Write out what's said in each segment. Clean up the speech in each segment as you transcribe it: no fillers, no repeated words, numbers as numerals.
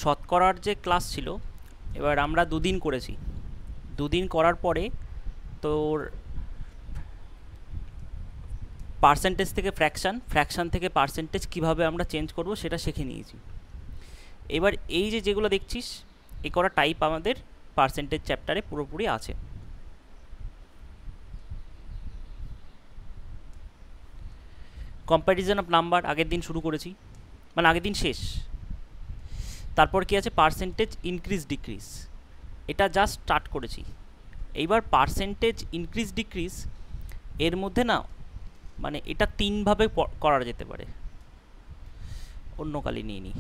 শতকরার যে ক্লাস ছিল, এবার আমরা দুদিন করেছি। দুদিন করার পরে তোর পার্সেন্টেজ থেকে ফ্র্যাকশান, ফ্র্যাকশান থেকে পার্সেন্টেজ কীভাবে আমরা চেঞ্জ করব সেটা শিখে নিয়েছি। এবার এই যে যেগুলো দেখছিস এই করা টাইপ আমাদের পার্সেন্টেজ চ্যাপ্টারে পুরোপুরি আছে। কম্প্যারিজন অফ নাম্বার আগের দিন শুরু করেছি, মানে আগের দিন শেষ। তারপর কি আছে পার্সেন্টেজ ইনক্রিজ ডিক্রিজ, এটা জাস্ট স্টার্ট করেছি। এইবার পার্সেন্টেজ ইনক্রিজ ডিক্রিজ এর মধ্যে না মানে এটা তিনভাবে করা যেতে পারে। অন্য কালি নিয়ে নিই।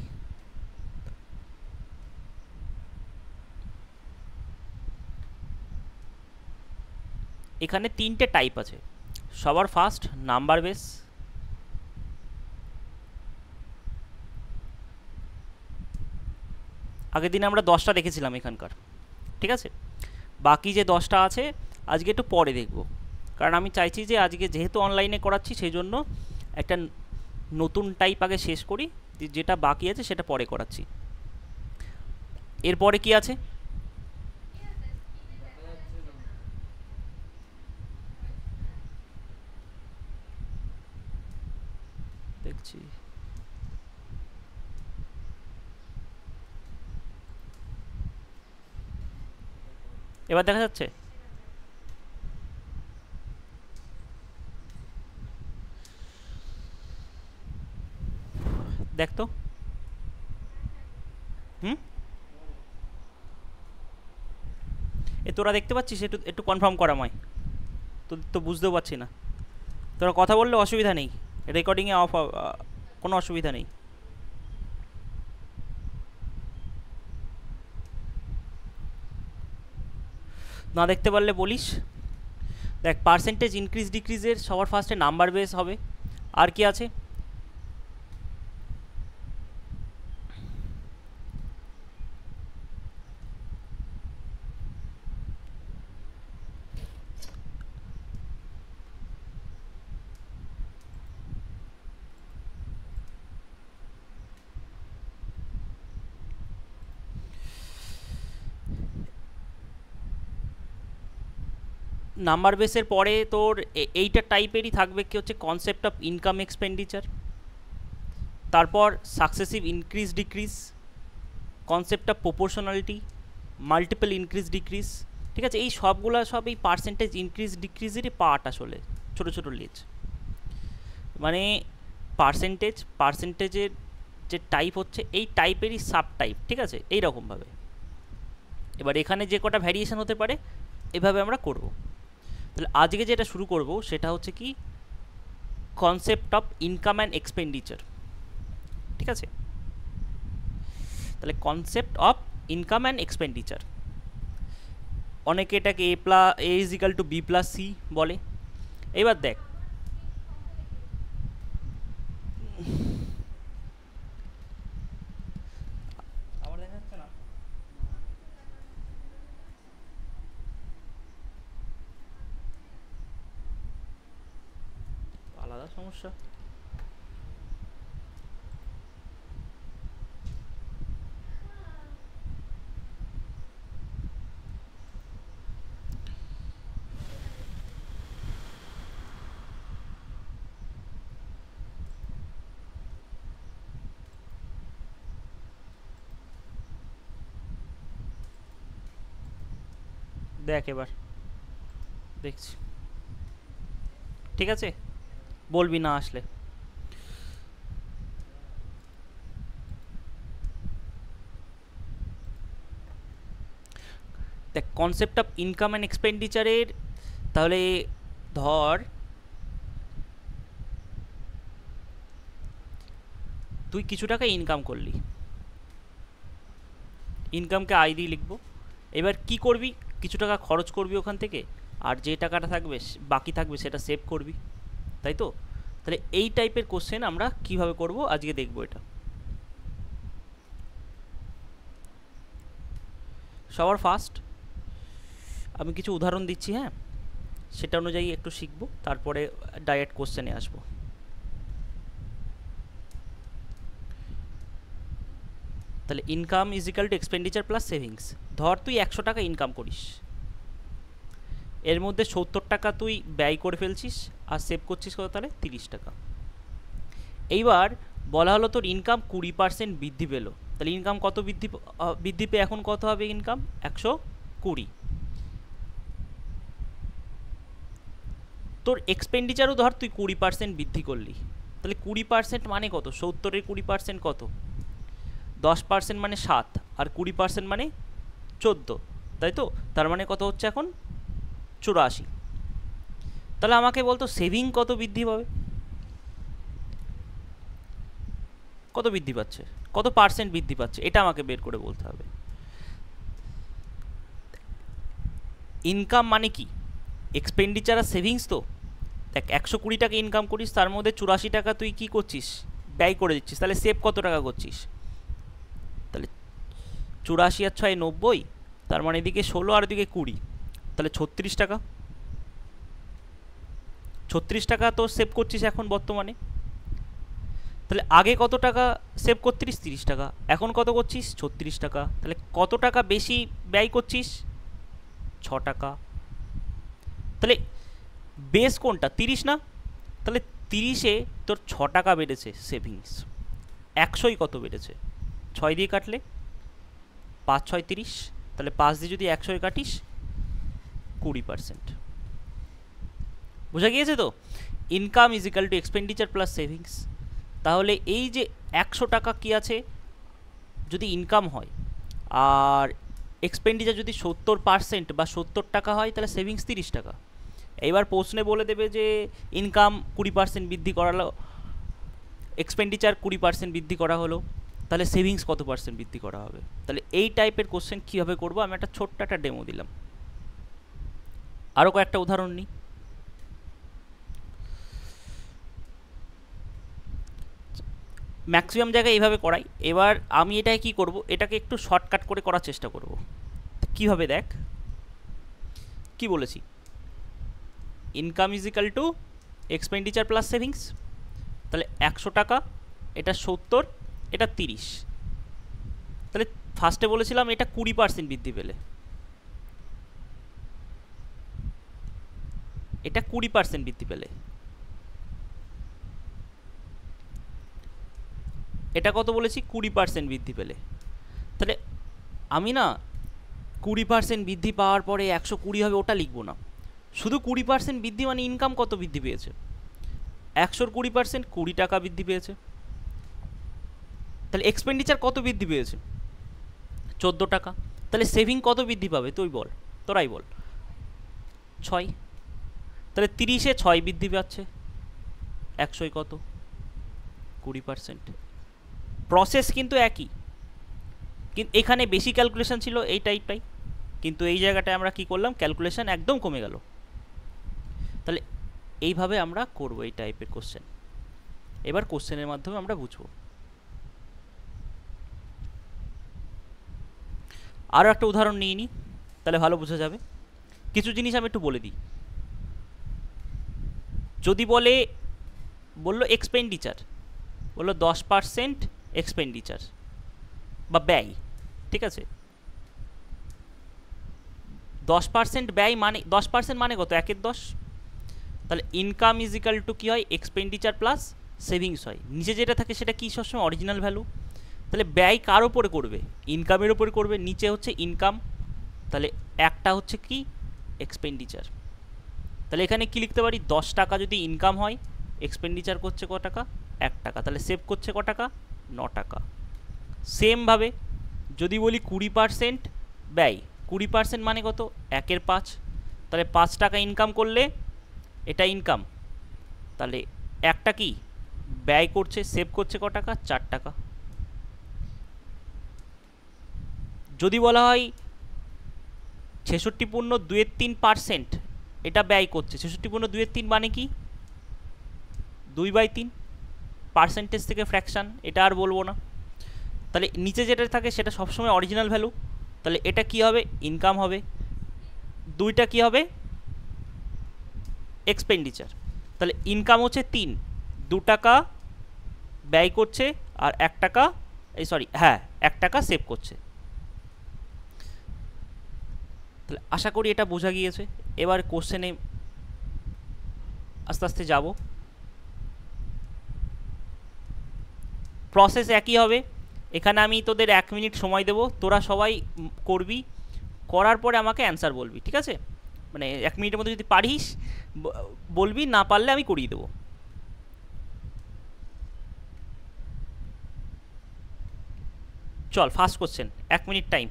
এখানে তিনটে টাইপ আছে। সবার ফার্স্ট নাম্বার বেস, আগের দিনে আমরা 10টা দেখেছিলাম এখানকার, ঠিক আছে। বাকি যে 10টা আছে আজকে একটু পরে দেখব, কারণ আমি চাইছি যে আজকে যেহেতু অনলাইনে করাচ্ছি সেই জন্য একটা নতুন টাইপ আগে শেষ করি, যেটা বাকি আছে সেটা পরে করাচ্ছি। এরপরে কি আছে দেখছি, এবার দেখা যাচ্ছে? দেখ তো। তোরা দেখতে পাচ্ছিস? একটু একটু কনফার্ম করা আমায়, তো বুঝতেও পারছি না। তোরা কথা বললে অসুবিধা নেই, রেকর্ডিংয়ে অফ, কোনো অসুবিধা নেই। না দেখতে পারলে বলিস। দেখ পার্সেন্টেজ ইনক্রিজ ডিক্রিজের সবার ফার্স্টে নাম্বার বেস হবে। আর কি আছে? নাম্বার বেসের পরে তোর এইটা টাইপেরই থাকবে কি হচ্ছে কনসেপ্ট অফ ইনকাম এক্সপেন্ডিচার, তারপর successive increase decrease, concept of proportionality, multiple increase decrease. ঠিক আছে, এই সবগুলো সব এই পার্সেন্টেজ ইনক্রিজ ডিক্রিজেরই পার্ট আসলে, ছোটো ছোটো লিজ। মানে পার্সেন্টেজের যে টাইপ হচ্ছে এই টাইপেরই সাব টাইপ, ঠিক আছে, এই রকমভাবে। এবার এখানে যে কটা ভ্যারিয়েশন হতে পারে এভাবে আমরা করব। তাহলে আজকে যেটা শুরু করব সেটা হচ্ছে কি concept of income and expenditure, ঠিক আছে। তাহলে concept of income and expenditure, অনেকে এটাকে a is equal to b plus c বলে। এবার দেখ আলাদা সমস্যা। দেখ এবার দেখছি, ঠিক আছে, বলবি না আসলে। দেখ কনসেপ্ট অফ ইনকাম অ্যান্ড এক্সপেন্ডিচারের, তাহলে ধর তুই কিছু টাকা ইনকাম করলি, ইনকামকে আই দিয়ে লিখবো। এবার কি করবি, কিছু টাকা খরচ করবি ওখান থেকে, আর যে টাকাটা থাকবে বাকি থাকবে সেটা সেভ করবি, তাই তো? তাহলে এই টাইপের কোশ্চেন আমরা কিভাবে করব আজকে দেখব। এটা সবার ফার্স্ট আমি কিছু উদাহরণ দিচ্ছি, হ্যাঁ, সেটা অনুযায়ী একটু শিখব, তারপরে ডাইরেক্ট কোশ্চেনে আসবো। তাহলে income is equal two expenditure plus savings. ধর তুই 100 টাকা ইনকাম করিস, এর মধ্যে 70 টাকা তুই ব্যয় করে ফেলছিস আর সেভ করছিস কত, তাহলে 30 টাকা। এইবার বলা হলো তোর ইনকাম 20% বৃদ্ধি পেলো, তাহলে ইনকাম কত বৃদ্ধি পেয়ে এখন কত হবে ইনকাম? 120। তোর এক্সপেন্ডিচারও ধর তুই 20% বৃদ্ধি করলি, তাহলে 20% মানে কত? 70-এর 20% কত? 10% মানে 7, আর 20% মানে 14, তাই তো? তার মানে কত হচ্ছে এখন? 84। তাহলে আমাকে বলতো সেভিং কত বৃদ্ধি পাবে, কত বৃদ্ধি পাচ্ছে, কত পার্সেন্ট বৃদ্ধি পাচ্ছে, এটা আমাকে বের করে বলতে হবে। ইনকাম মানে কি? এক্সপেন্ডিচার আর সেভিংস তো। দেখ 120 টাকা ইনকাম করিস, তার মধ্যে 84 টাকা তুই কি করছিস? ব্যয় করে দিচ্ছিস, তাহলে সেভ কত টাকা করছিস? তাহলে 84 আর 6 90, তার মানে এদিকে 16 আর এদিকে 20, তাহলে 36 টাকা। 36 টাকা তো সেভ করছিস এখন বর্তমানে। তাহলে আগে কত টাকা সেভ করছিস? 30 টাকা। এখন কত করছিস? 36 টাকা। তাহলে কত টাকা বেশি ব্যয় করছিস? 6 টাকা। তাহলে বেস কোনটা? 30 না? তাহলে 30-এ তোর 6 টাকা বেড়েছে সেভিংস। 100-ই কত বেড়েছে? 6 দিয়ে কাটলে 5 6 30, তাহলে 5 দিয়ে যদি 100-এ কাটিস 20%। বোঝা গিয়েছে তো? Income is equal two expenditure plus savings. তাহলে এই যে 100 টাকা কি আছে যদি ইনকাম হয়, আর এক্সপেন্ডিচার যদি 70% বা 70 টাকা হয়, তাহলে সেভিংস 30 টাকা। এবার প্রশ্নে বলে দেবে যে ইনকাম 20% বৃদ্ধি করালো, এক্সপেন্ডিচার 20% বৃদ্ধি করা হলো, তাহলে সেভিংস কত পার্সেন্ট বৃদ্ধি করা হবে? তাহলে এই টাইপের কোশ্চেন কীভাবে করবো, আমি একটা ছোট্ট একটা ডেমো দিলাম। আরও কয়েকটা উদাহরণ নিই। ম্যাক্সিমাম জায়গায় এইভাবে করাই। এবার আমি এটাকে কী করব, এটাকে একটু শর্টকাট করে করার চেষ্টা করব। কীভাবে দেখ, কি বলেছি? Income is equal two expenditure plus savings. তাহলে 100 টাকা, এটা 70, এটা 30। তাহলে ফার্স্টে বলেছিলাম এটা 20% বৃদ্ধি পেলে, এটা 20% বৃদ্ধি পেলে, এটা কত বলেছি? 20% বৃদ্ধি পেলে। তাহলে আমি না 20% বৃদ্ধি পাওয়ার পরে 120 হবে ওটা লিখবো না, শুধু 20% বৃদ্ধি মানে ইনকাম কত বৃদ্ধি পেয়েছে? 100-র 20% 20 টাকা বৃদ্ধি পেয়েছে। তাহলে এক্সপেন্ডিচার কত বৃদ্ধি পেয়েছে? 14 টাকা। তাহলে সেভিং কত বৃদ্ধি পাবে তুই বল, তোরাই বল। 6। তাহলে 30-এ 6 বৃদ্ধি পাচ্ছে, 100-এ কত? 20%। প্রসেস কিন্তু একই, কিন্তু এখানে বেশি ক্যালকুলেশন ছিল এই টাইপটাই, কিন্তু এই জায়গাটায় আমরা কি করলাম, ক্যালকুলেশন একদম কমে গেল। তাহলে এইভাবে আমরা করব এই টাইপের কোশ্চেন। এবার কোশ্চেনের মাধ্যমে আমরা বুঝবো। আরও একটা উদাহরণ নিয়ে নিই, তাহলে ভালো বোঝা যাবে। কিছু জিনিস আমি একটু বলে দিই। যদি বললো এক্সপেন্ডিচার, বললো 10% এক্সপেন্ডিচার বা ব্যয়, ঠিক আছে? 10% ব্যয় মানে 10% মানে কত? 1-এর 10। তাহলে ইনকাম ইজ ইকাল টু কী হয়? এক্সপেন্ডিচার প্লাস সেভিংস হয়। নিচে যেটা থাকে সেটা কি সবসময় অরিজিনাল ভ্যালু। তাহলে ব্যয় কার ওপরে করবে? ইনকামের ওপরে করবে। নিচে হচ্ছে ইনকাম, তাহলে একটা হচ্ছে কি? এক্সপেন্ডিচার। তাহলে এখানে কি লিখতে পারি? 10 টাকা যদি ইনকাম হয়, এক্সপেন্ডিচার করছে ক টাকা? 1 টাকা। তাহলে সেভ করছে ক টাকা? 9 টাকা। সেমভাবে যদি বলি 20% ব্যয়, 20% মানে কত? 1-এর 5। তাহলে 5 টাকা ইনকাম করলে এটা ইনকাম, তাহলে একটা কি ব্যয় করছে, সেভ করছে ক টাকা? 4 টাকা। যদি বলা হয় 66.2-3%, এটা ব্যয় করছে, 66.2-3 মানে কি? 2/3 পার্সেন্টেজ থেকে ফ্র্যাকশান, এটা আর বলবো না। তাহলে নিচে যেটা থাকে সেটা সবসময় অরিজিনাল ভ্যালু। তাহলে এটা কি হবে? ইনকাম হবে। 2টা কি হবে? এক্সপেন্ডিচার। তাহলে ইনকাম হচ্ছে 3, 2 টাকা ব্যয় করছে আর 1 টাকা এই সরি, হ্যাঁ, 1 টাকা সেভ করছে। তাহলে আশা করি এটা বোঝা গিয়েছে। এবার কোশ্চেনে আস্তে আস্তে যাব। প্রসেস একই হবে। এখানে আমি তোদের 1 মিনিট সময় দেবো, তোরা সবাই করবি, করার পরে আমাকে অ্যান্সার বলবি, ঠিক আছে? মানে 1 মিনিটের মধ্যে যদি পারিস বলবি, না পারলে আমি করিয়ে দেবো। চল, first question, 1 minute time.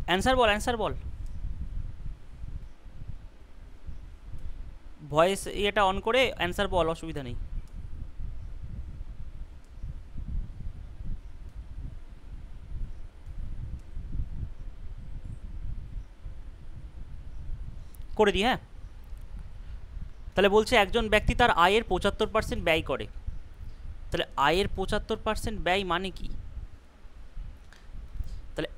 Answer বল, অ্যান্সার বল। ভয়েস ইয়েটা অন করে অ্যান্সার বল, অসুবিধা নেই। করে দিই, হ্যাঁ। তাহলে বলছে একজন ব্যক্তি তার আয়ের 75% ব্যয় করে। তাহলে আয়ের 75% ব্যয় মানে কি? তাহলে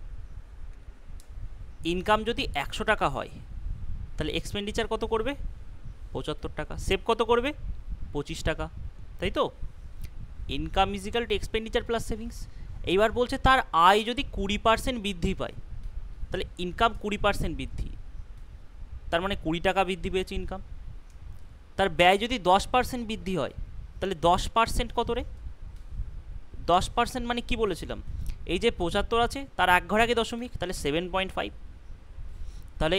ইনকাম যদি 100 টাকা হয়, তাহলে এক্সপেন্ডিচার কত করবে? 75 টাকা। সেভ কত করবে? 25 টাকা, তাই তো? Income is equal to expenditure plus savings. এইবার বলছে তার আয় যদি 20% বৃদ্ধি পায়, তাহলে ইনকাম 20% বৃদ্ধি, তার মানে 20 টাকা বৃদ্ধি পেয়েছে ইনকাম। তার ব্যয় যদি 10% বৃদ্ধি হয়, তাহলে 10% কত রে? 10% মানে কি বলেছিলাম? এই যে 75 আছে, তার 1 ঘর আগে দশমিক, তাহলে 7.5। তাহলে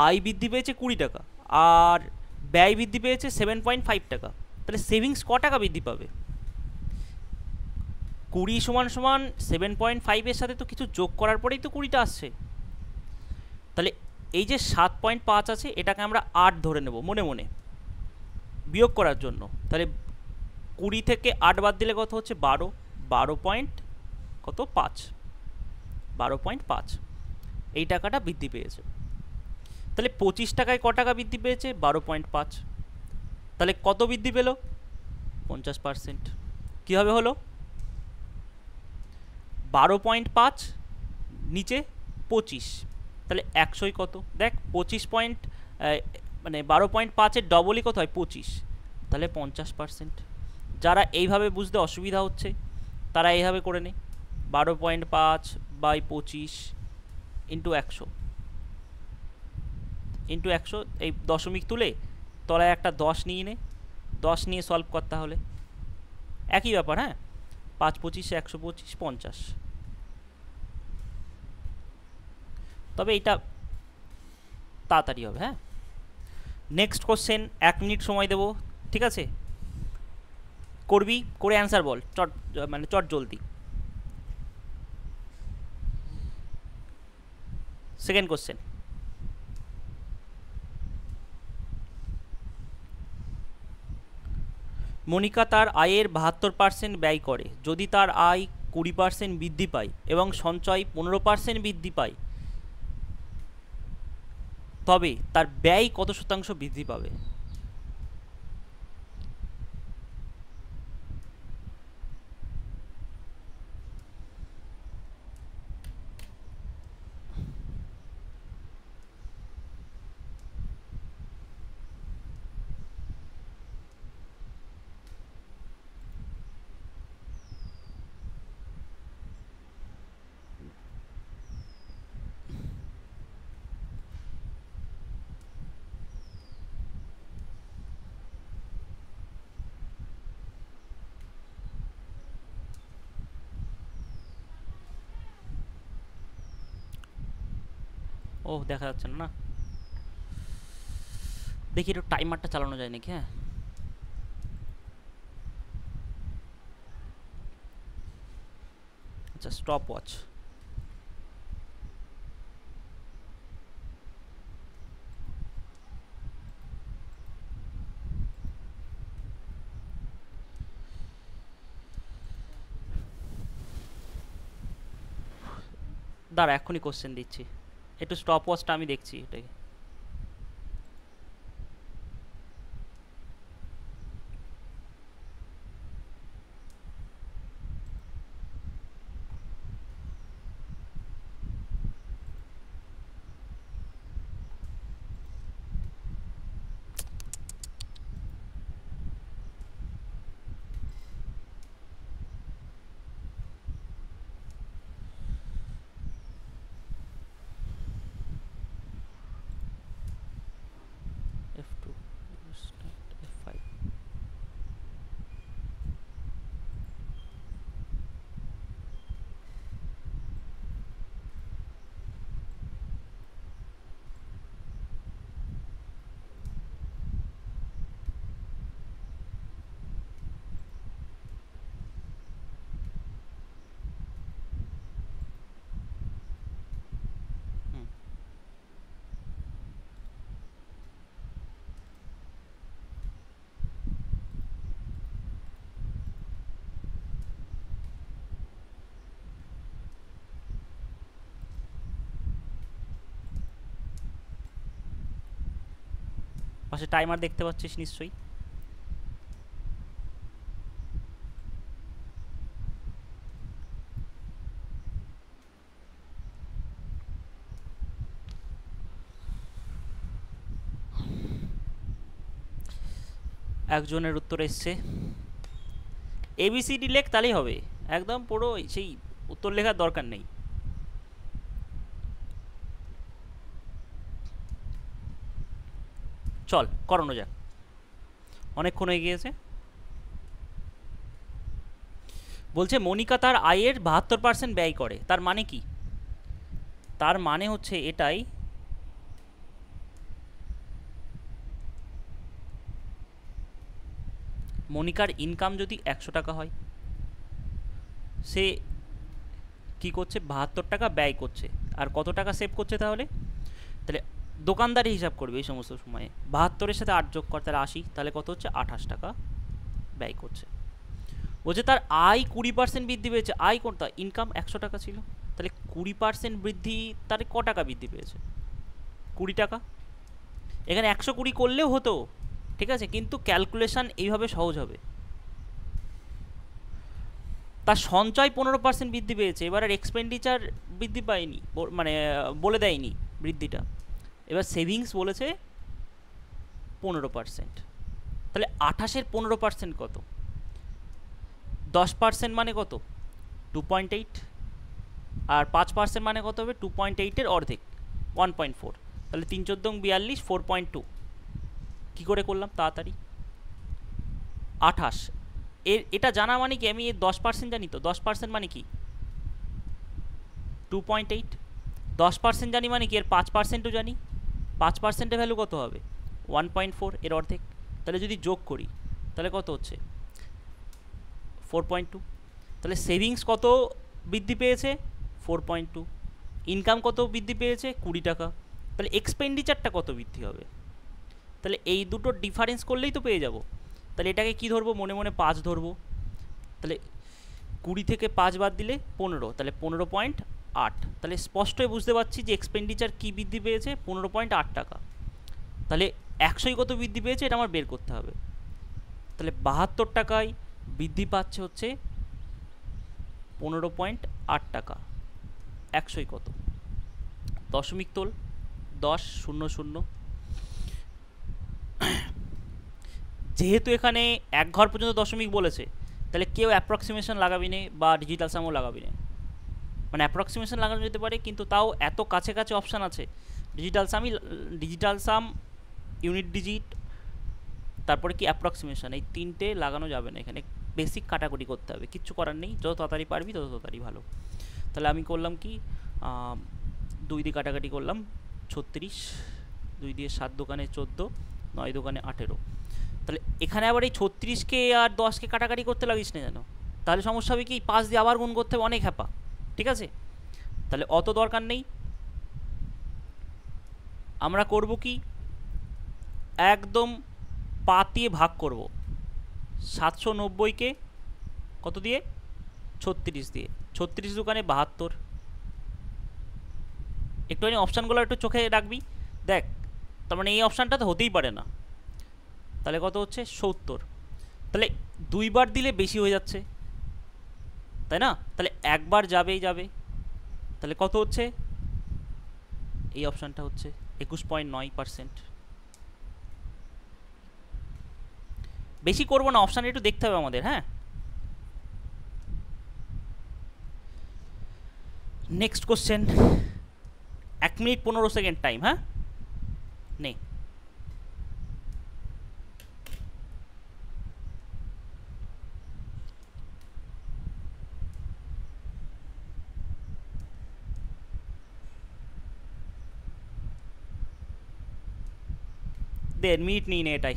আয় বৃদ্ধি পেয়েছে 20 টাকা, আর ব্যয় বৃদ্ধি পেয়েছে 7.5 টাকা। তাহলে সেভিংস ক টাকা বৃদ্ধি পাবে? 20 সমান সমান 7.5-এর সাথে তো কিছু যোগ করার পরেই তো 20টা আসছে। তাহলে এই যে 7.5 আছে, এটাকে আমরা 8 ধরে নেব মনে মনে বিয়োগ করার জন্য। তাহলে 20 থেকে 8 বাদ দিলে কত হচ্ছে? 12। 12 পয়েন্ট কত? 5। 12.5 এই টাকাটা বৃদ্ধি পেয়েছে। তাহলে 25 টাকায় ক টাকা বৃদ্ধি পেয়েছে? 12.5। তাহলে কত বৃদ্ধি পেল? 50%। কীভাবে হলো? 12.5 নিচে 25, তাহলে 100ই কত? দেখ, 25 পয়েন্ট মানে 12.5-এর ডবলই কত হয়? 25। তাহলে 50%। যারা এইভাবে বুঝতে অসুবিধা হচ্ছে, তারা এইভাবে করে নে, 12.5/25 ইন্টু 100, ইন্টু 100। এই দশমিক তুলে তলায় একটা 10 নিয়ে নে, 10 নিয়ে সলভ কর, তাহলে একই ব্যাপার। হ্যাঁ, 5×25 125, 50। তবে এটা তাড়াতাড়ি হবে। হ্যাঁ, নেক্সট কোশ্চেন, 1 মিনিট সময় দেবো, ঠিক আছে? করবি, করে অ্যান্সার বল, চট মানে চট জলদি। সেকেন্ড কোশ্চেন, মনিকা তার আয়ের 72% ব্যয় করে। যদি তার আয় 20% বৃদ্ধি পায় এবং সঞ্চয় 15% বৃদ্ধি পায়, তবে তার ব্যয় কত শতাংশ বৃদ্ধি পাবে? ও দেখা যাচ্ছে না, না দেখি একটু টাইমারটা চালানো যায় নাকি। হ্যাঁ, আচ্ছা স্টপ ওয়াচ। দাঁড়া এক্ষুনি কোশ্চেন দিচ্ছি, একটু স্টপ ওয়াচটা আমি দেখছি এটাকে। F2 F5। হুম, পাশে টাইমার দেখতে পাচ্ছিস নিশ্চয়ই। একজনের উত্তর এসছে এবিসিডি লেখ, তাহলেই হবে। একদম পুরো সেই উত্তর লেখার দরকার নেই। চল করানো যাক, অনেকক্ষণ হয়ে গিয়েছে। বলছে মনিকা তার আয়ের 72% ব্যয় করে, তার মানে কি? তার মানে হচ্ছে এটাই, মনিকার ইনকাম যদি 100 টাকা হয়, সে কি করছে 72 টাকা ব্যয় করছে, আর কত টাকা সেভ করছে তাহলে? তাহলে দোকানদারি হিসাব করবে এই সমস্ত সময়ে, 72-এর সাথে 8 যোগ কর, তাহলে 80, তাহলে কত হচ্ছে 28 টাকা ব্যয় করছে। বলছে তার আয় 20% বৃদ্ধি পেয়েছে। আয় কোনটা? ইনকাম 100 টাকা ছিল, তাহলে 20% বৃদ্ধি, তাহলে ক টাকা বৃদ্ধি পেয়েছে? 20 টাকা। এখানে 120 করলেও হতো, ঠিক আছে, কিন্তু ক্যালকুলেশন এইভাবে সহজ হবে। তার সঞ্চয় 15% বৃদ্ধি পেয়েছে, এবার আর এক্সপেন্ডিচার বৃদ্ধি পায়নি, মানে বলে দেয়নি বৃদ্ধিটা। এবার সেভিংস বলেছে 15%, তাহলে 28-এর 15% কত? 10% মানে কত? 2.8। আর 5% মানে কত হবে? 2.8-এর অর্ধেক, 1.4। তাহলে 3 14 42, 4.2। কী করে করলাম তাড়াতাড়ি? 28 এর এটা জানা মানে কি, আমি এর 10% জানি তো। 10% মানে কি? 2.8। 10% জানি মানে কি, এর 5%ও জানি। 5%-এর ভ্যালু কত হবে? 1.4, এর অর্ধেক। তাহলে যদি যোগ করি তাহলে কত হচ্ছে? 4.2। তাহলে সেভিংস কত বৃদ্ধি পেয়েছে? 4.2। ইনকাম কত বৃদ্ধি পেয়েছে? 20 টাকা। তাহলে এক্সপেন্ডিচারটা কত বৃদ্ধি হবে? তাহলে এই দুটো ডিফারেন্স করলেই তো পেয়ে যাব। তাহলে এটাকে কি ধরবো? মনে মনে 5 ধরবো। তাহলে 20 থেকে 5 বাদ দিলে 15, তাহলে 15.8। তাহলে স্পষ্টই বুঝতে পারছি যে এক্সপেন্ডিচার কী বৃদ্ধি পেয়েছে? 15.8 টাকা। তাহলে 100-ই কত বৃদ্ধি পেয়েছে এটা আমার বের করতে হবে। তাহলে 72 টাকায় বৃদ্ধি পাচ্ছে হচ্ছে 15.8 টাকা। 100-ই কত? দশমিক তোল, 10 0 0। যেহেতু এখানে এক ঘর পর্যন্ত দশমিক বলেছে, তাহলে কেউ অ্যাপ্রক্সিমেশন লাগাবি নে বা ডিজিটাল সামও লাগাবি নে। মানে অ্যাপ্রক্সিমেশন লাগানো যেতে পারে, কিন্তু তাও এত কাছে কাছে অপশান আছে। ডিজিটাল সাম, ইউনিট ডিজিট, তারপরে কি অ্যাপ্রক্সিমেশন, এই তিনটে লাগানো যাবে না এখানে। বেসিক কাটাকুটি করতে হবে, কিচ্ছু করার নেই। যত তাড়াতাড়ি পারবি তত তাড়াতাড়ি ভালো। তাহলে আমি করলাম কি, 2 দিয়ে কাটাকাটি করলাম 36, 2 দিয়ে 7 দোকানে 14, 9 দোকানে 18। তাহলে এখানে আবার এই 36কে আর 10কে কাটাকাটি করতে লাগিস না যেন, তাহলে সমস্যা হবে কি 5 দিয়ে আবার গুণ করতে হবে, অনেক হ্যাপা। ঠিক আছে, তাহলে অত দরকার নেই। আমরা করব কি, একদম পাতিয়ে ভাগ করব। 790কে কত দিয়ে, 36 দিয়ে, 36 দোকানে 72। একটুখানি অপশানগুলো একটু চোখে রাখবি, দেখ তার মানে এই অপশানটা তো হতেই পারে না। তাহলে কত হচ্ছে 70। তাহলে দুইবার দিলে বেশি হয়ে যাচ্ছে, তাই না? তাহলে একবার যাবেই যাবে। তাহলে কত হচ্ছে, এই অপশানটা হচ্ছে 21.9%। বেশি করবো না, অপশান একটু দেখতে হবে আমাদের। হ্যাঁ, next question. 1 minute 15 second time. হ্যাঁ, নে। দেড় মিনিট নিই নে এটাই।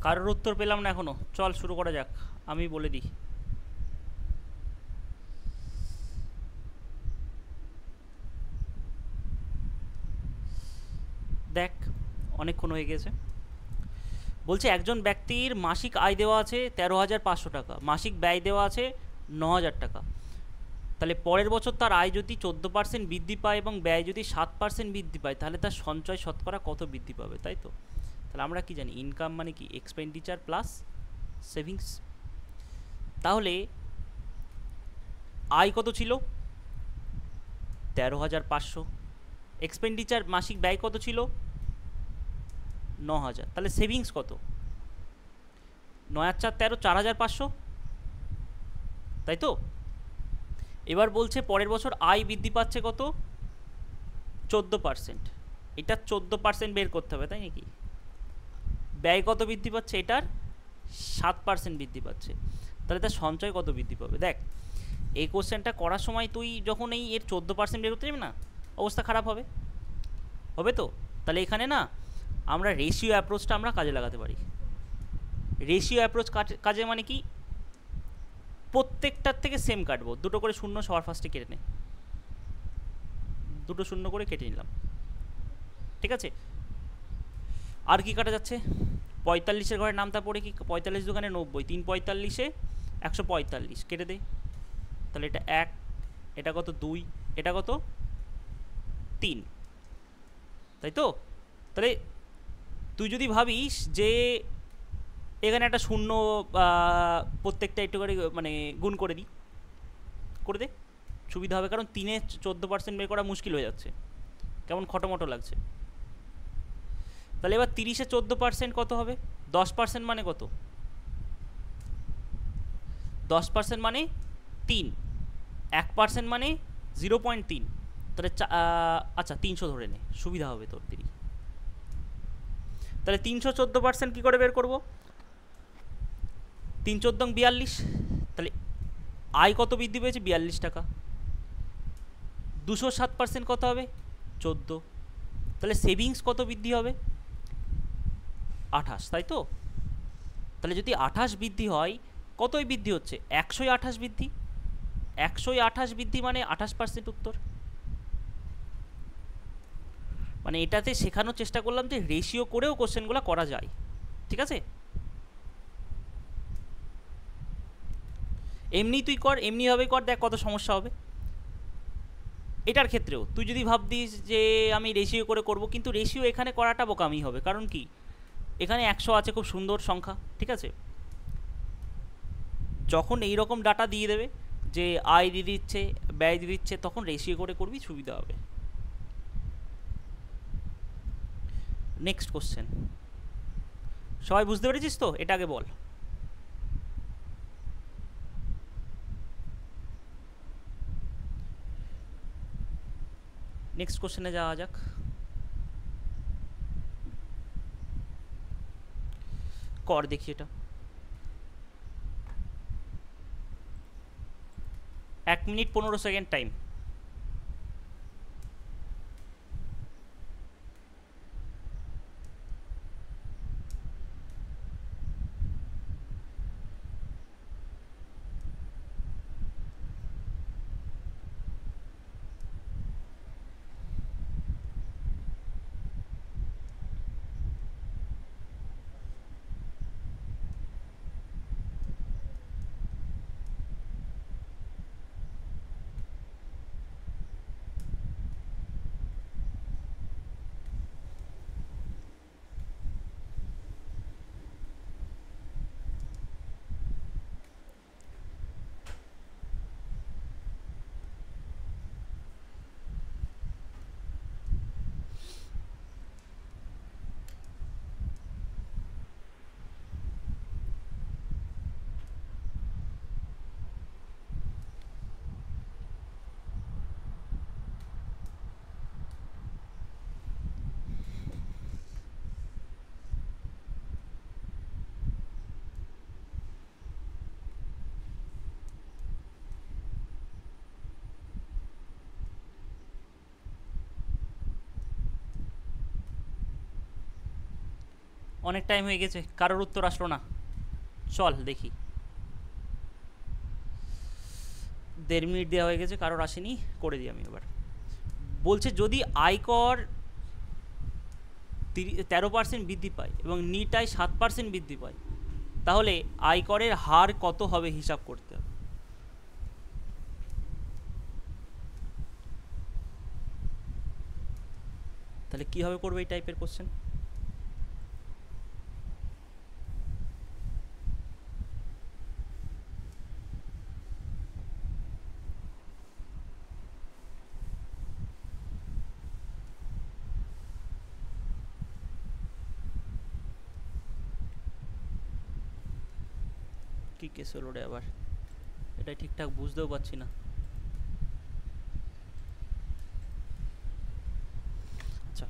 কারোর উত্তর পেলাম না এখনো, চল শুরু করা যাক, আমি বলে দিই। দেখ অনেকক্ষণ হয়ে গেছে। বলছে একজন ব্যক্তির মাসিক আয় দেওয়া আছে 13,500 টাকা, মাসিক ব্যয় দেওয়া আছে 9,000 টাকা। তাহলে পরের বছর তার আয় যদি 14% বৃদ্ধি পায় এবং ব্যয় যদি 7% বৃদ্ধি পায়, তাহলে তার সঞ্চয় শতকরা কত বৃদ্ধি পাবে, তাই তো? তাহলে আমরা কি জানি, ইনকাম মানে কি, এক্সপেন্ডিচার প্লাস সেভিংস। তাহলে আয় কত ছিল, 13,500। এক্সপেন্ডিচার মাসিক ব্যয় কত ছিল, 9,000। তাহলে সেভিংস কত, 9 আর 4 13, 4,500, তাই তো? এবার বলছে পরের বছর আয় বৃদ্ধি পাচ্ছে কত, 14%। এটা 14% বের করতে হবে, তাই নাকি? ব্যয় কত বৃদ্ধি পাচ্ছে, এটার 7% বৃদ্ধি পাচ্ছে। তাহলে তার সঞ্চয় কত বৃদ্ধি পাবে? দেখ এই কোশ্চেনটা করার সময় তুই যখন এই এর 14% বের করতে যাবি না, অবস্থা খারাপ হবে, হবে তো? তাহলে এখানে না আমরা রেশিও অ্যাপ্রোচটা আমরা কাজে লাগাতে পারি। রেশিও অ্যাপ্রোচ কাজে মানে কি, প্রত্যেকটার থেকে সেম কাটবো, দুটো করে শূন্য সবার ফার্স্টে কেটে নে, দুটো শূন্য করে কেটে নিলাম, ঠিক আছে? আর কি কাটা যাচ্ছে, 45-এর ঘরের নামটা পড়ে কি, 45 দোকানে 90, 3 45-এ 145, কেটে দে। তাহলে এটা 1, এটা কত 2, এটা কত 3, তাই তো? তাহলে তুই যদি ভাবিস যে এখানে একটা শূন্য প্রত্যেকটা একটু করে মানে গুণ করে দিই, করে দে, সুবিধা হবে, কারণ 3-এ 14% বের করা মুশকিল হয়ে যাচ্ছে, কেমন খটোমটো লাগছে। তাহলে এবার 30-এ 14% কত হবে, 10% মানে কত, 10% মানে 3, 1% মানে 0.3, তাহলে আচ্ছা 300 ধরে নে, সুবিধা হবে তোর দিদি। তাহলে 314% কী করে বের করবো, 3 × 4 = 42। তাহলে আয় কত বৃদ্ধি পেয়েছে, 42 টাকা। 207% কত হবে? 14। তাহলে সেভিংস কত বৃদ্ধি হবে? 28, তাই তো? তাহলে যদি 28 বৃদ্ধি হয়, কতই বৃদ্ধি হচ্ছে? 128 বৃদ্ধি। 128 বৃদ্ধি মানে 28% উত্তর। মানে এটাতে শেখানোর চেষ্টা করলাম যে রেশিও করেও কোশ্চেনগুলো করা যায়, ঠিক আছে? এমনি তুই কর, এমনিভাবে কর, দেখ কত সমস্যা হবে। এটার ক্ষেত্রেও তুই যদি ভাবতিস যে আমি রেশিও করে করব, কিন্তু রেশিও এখানে করাটা বোকামি হবে। কারণ কি, এখানে 100 আছে, খুব সুন্দর সংখ্যা, ঠিক আছে? যখন এই রকম ডাটা দিয়ে দেবে যে আয় দিয়ে দিচ্ছে, ব্যয় দিয়ে দিচ্ছে, তখন রেশিও করে করবি, সুবিধা হবে। Next question. সবাই বুঝতে পেরেছিস তো? এটা আগে বল। নেক্সট কোশ্চেনে যাওয়া যাক। কর দেখি এটা। 1 মিনিট 15 সেকেন্ড টাইম। অনেক টাইম হয়ে গেছে, কারোর উত্তর আসলো না। চল দেখি। 1.5 মিনিট দেওয়া হয়ে গেছে, কারোর আসেনি, করে দিই আমি এবার। বলছে যদি আয়কর 13% বৃদ্ধি পায় এবং নিট আয় 7% বৃদ্ধি পায়, তাহলে আয়করের হার কত হবে হিসাব করতে হবে। তাহলে কীভাবে করবে এই টাইপের কোশ্চেন? কি কেস হলো রে আবার? এটা ঠিকঠাক বুঝতেও পারছি না। আচ্ছা,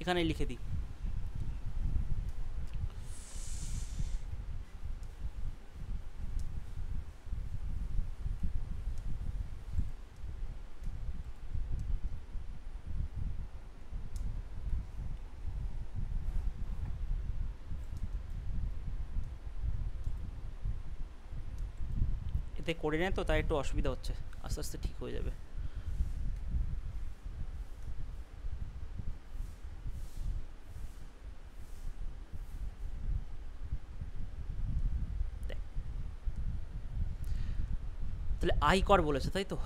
এখানে লিখে দিই। এতে করে নেয় তো, তাই একটু অসুবিধা হচ্ছে, আস্তে আস্তে ঠিক হয়ে যাবে। তাহলে আয়কর বলেছে, তাই তো?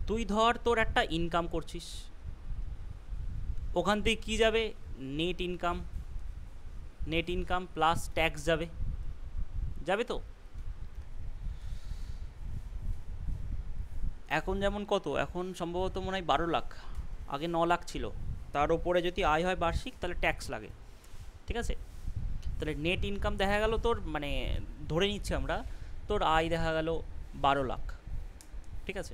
তুই ধর তোর একটা ইনকাম করছিস, ওখান থেকে কী যাবে? Net income. Net income plus tax যাবে, যাবে তো? এখন যেমন কত, এখন সম্ভবত মনে হয় 12 লাখ, আগে 9 লাখ ছিল। তার উপরে যদি আয় হয় বার্ষিক, তাহলে ট্যাক্স লাগে, ঠিক আছে? তাহলে নেট ইনকাম দেখা গেল তোর, মানে ধরে নিচ্ছি আমরা, তোর আয় দেখা গেল 12 লাখ, ঠিক আছে?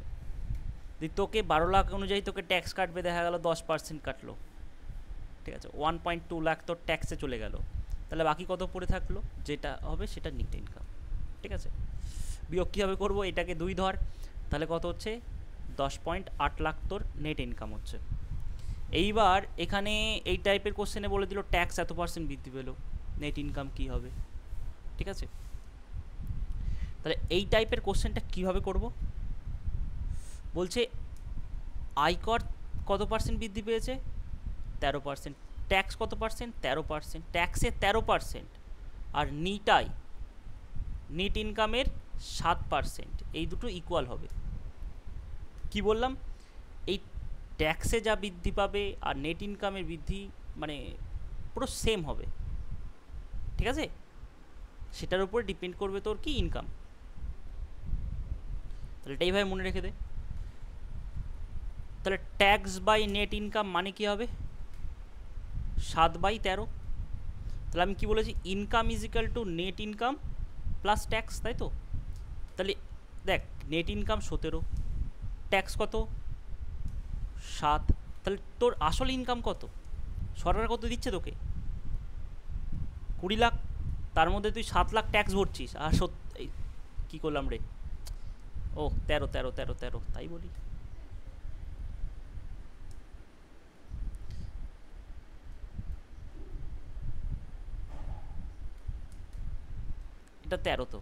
তোকে 12 লাখ অনুযায়ী তোকে ট্যাক্স কাটবে, দেখা গেল 10% কাটলো, ঠিক আছে? 1.2 লাখ তোর ট্যাক্সে চলে গেল। তাহলে বাকি কত পড়ে থাকলো? যেটা হবে সেটা নেট ইনকাম, ঠিক আছে? বিয়োগ কীভাবে করবো? এটাকে 2 ধর, তাহলে কত হচ্ছে? 10.8 লাখ তোর নেট ইনকাম হচ্ছে। এইবার এখানে এই টাইপের কোশ্চেনে বলে দিল ট্যাক্স এত পার্সেন্ট বৃদ্ধি পেলো, নেট ইনকাম কী হবে? ঠিক আছে, তাহলে এই টাইপের কোশ্চেনটা কীভাবে করব? বলছে আয়কর কত পার্সেন্ট বৃদ্ধি পেয়েছে? 13%। ট্যাক্স কত পার্সেন্ট? 13%। ট্যাক্সে 13%, আর নিটাই নেট ইনকামের 7%, এই দুটো ইকুয়াল হবে। কি বললাম? এই ট্যাক্সে যা বৃদ্ধি পাবে আর নেট ইনকামের বৃদ্ধি মানে পুরো সেম হবে, ঠিক আছে? সেটার উপর ডিপেন্ড করবে তোর কি ইনকাম। তাহলে এটাই ভাই মনে রেখে দে। তাহলে ট্যাক্স বাই নেট ইনকাম মানে কি হবে? 7/13। তাহলে আমি কি বলেছি? Income is equal two net income plus tax, তাই তো? তাহলে দেখ, নেট ইনকাম 17, ট্যাক্স কত? 7। তাহলে তোর আসল ইনকাম কত? সরকার কত দিচ্ছে তোকে? 20 লাখ। তার মধ্যে তুই 7 লাখ ট্যাক্স ভরছিস, আর কী করলাম রে? ও 13, তাই বলি। এটা 13, তো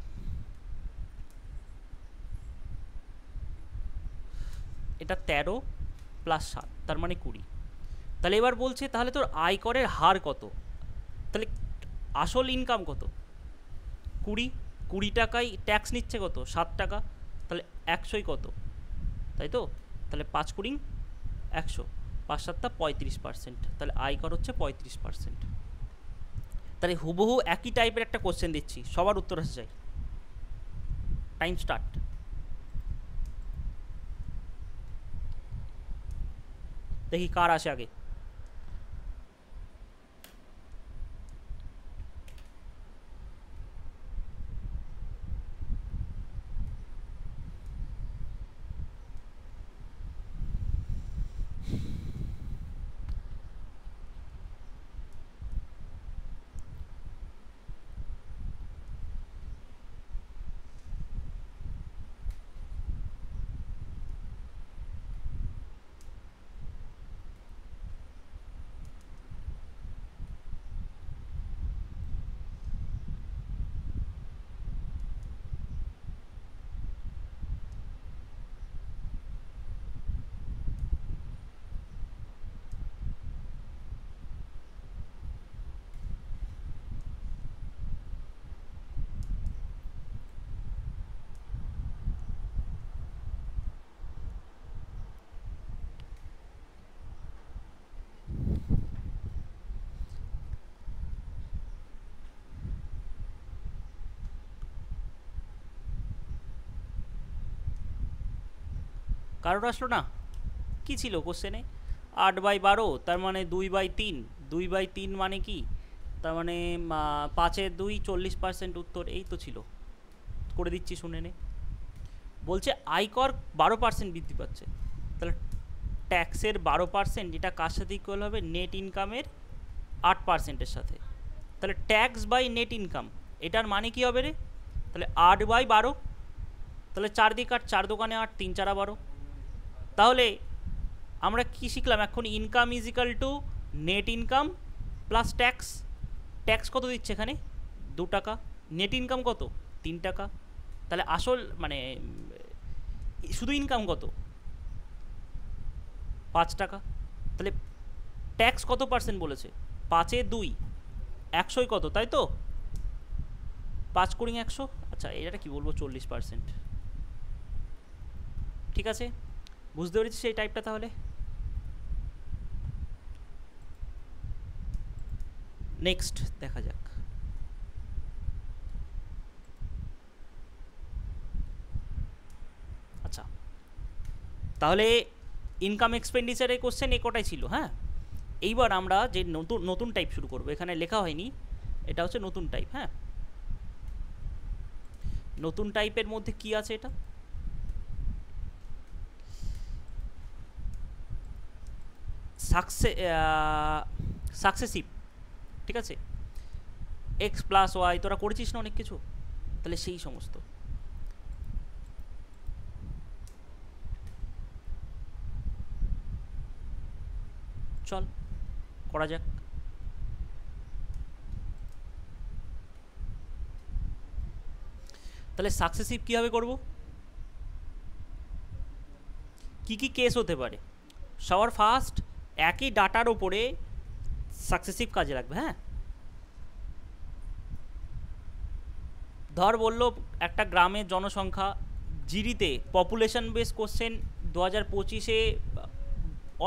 এটা 13 প্লাস 7, তার মানে 20। তাহলে এবার বলছে তাহলে তোর আয়করের হার কত? তাহলে আসল ইনকাম কত? 20 টাকায় ট্যাক্স নিচ্ছে কত? 7 টাকা। তাহলে 100ই কত, তাই তো? তাহলে 5×20 100, 5 7 35%। তাহলে আয়কর হচ্ছে 35%। তাহলে হুবহু একই টাইপের একটা কোশ্চেন দিচ্ছি, সবার উত্তর আসে চাই। Time start. দেখি কার আসে আগে। কারোর আসলো না? কি ছিল কোশ্চেনে? 8/12, তার মানে 2/3। 2/3 মানে কি? তার মানে 5/2 40% উত্তর। এই তো ছিল, করে দিচ্ছি শুনে নে। বলছে আয়কর 12% বৃদ্ধি পাচ্ছে, তাহলে ট্যাক্সের 12% এটা কার সাথে ইকুয়াল হবে? নেট ইনকামের 8%-এর সাথে। তাহলে ট্যাক্স বাই নেট ইনকাম, এটার মানে কি হবে রে? তাহলে 8/12। তাহলে 4 দিয়ে কাট, 4 দোকানে 8, 3 4 12। তাহলে আমরা কি শিখলাম এখন? Income is equal two net income plus tax. Tax কত দিচ্ছে এখানে? 2 টাকা। নেট ইনকাম কত? 3 টাকা। তাহলে আসল মানে শুধু ইনকাম কত? 5 টাকা। তাহলে ট্যাক্স কত পার্সেন্ট বলেছে? 5/2, 100ই কত, তাই তো? 5×100, আচ্ছা এটা কি বলবো, 40%। ঠিক আছে, বুঝতে পেরেছিস এই টাইপটা? তাহলে নেক্সট দেখা যাক। আচ্ছা, তাহলে ইনকাম এক্সপেন্ডিচারের কোশ্চেন এ কটাই ছিল। হ্যাঁ, এইবার আমরা যে নতুন নতুন টাইপ শুরু করবো, এখানে লেখা হয়নি, এটা হচ্ছে নতুন টাইপ। হ্যাঁ, নতুন টাইপের মধ্যে কি আছে? এটা সাকসেসিভ, ঠিক আছে? এক্স প্লাস ওয়াই, তোরা করেছিস না অনেক কিছু? তাহলে সেই সমস্ত। চল করা যাক। তাহলে সাকসেসিভ কীভাবে করব, কি কি কেস হতে পারে? সবার ফার্স্ট একই ডাটার ওপরে সাকসেসিভ কাজে লাগবে। হ্যাঁ, ধর বললো একটা গ্রামের জনসংখ্যা, জিডিতে পপুলেশন বেস কোশ্চেন 2025-এ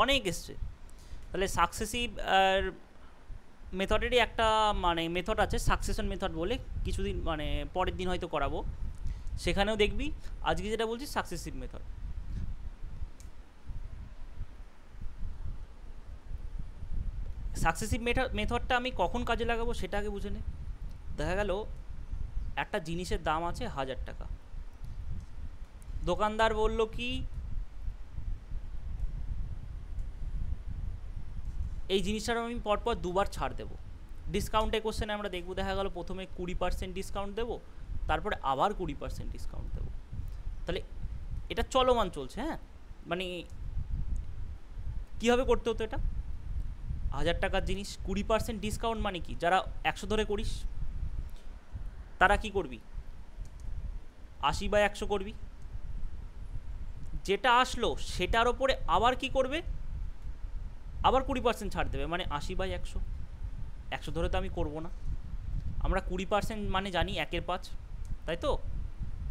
অনেক এসছে। তাহলে সাকসেসিভ মেথডেরই একটা মানে মেথড আছে সাকসেশন মেথড বলে, কিছুদিন মানে পরের দিন হয়তো করাবো, সেখানেও দেখবি। আজকে যেটা বলছি সাকসেসিভ মেথড। সাকসেসিভ মেথডটা আমি কখন কাজে লাগাবো সেটা আগে বুঝে নে। দেখা গেল একটা জিনিসের দাম আছে 1000 টাকা, দোকানদার বলল কি এই জিনিসটার আমি পরপর দুবার ছাড় দেবো। ডিসকাউন্টে কোশ্চেনে আমরা দেখবো, দেখা গেল প্রথমে 20% ডিসকাউন্ট দেবো, তারপরে আবার 20% ডিসকাউন্ট দেবো। তাহলে এটা চলমান চলছে। হ্যাঁ, মানে কীভাবে করতে হতো এটা? 1000 টাকার জিনিস 20% ডিসকাউন্ট মানে কি? যারা 100 ধরে করিস তারা কি করবি, 80/100 করবি। যেটা আসলো সেটার ওপরে আবার কি করবে, আবার 20% ছাড় দেবে, মানে 80/100। 100 ধরে তো আমি করবো না, আমরা 20% মানে জানি 1/5, তাই তো?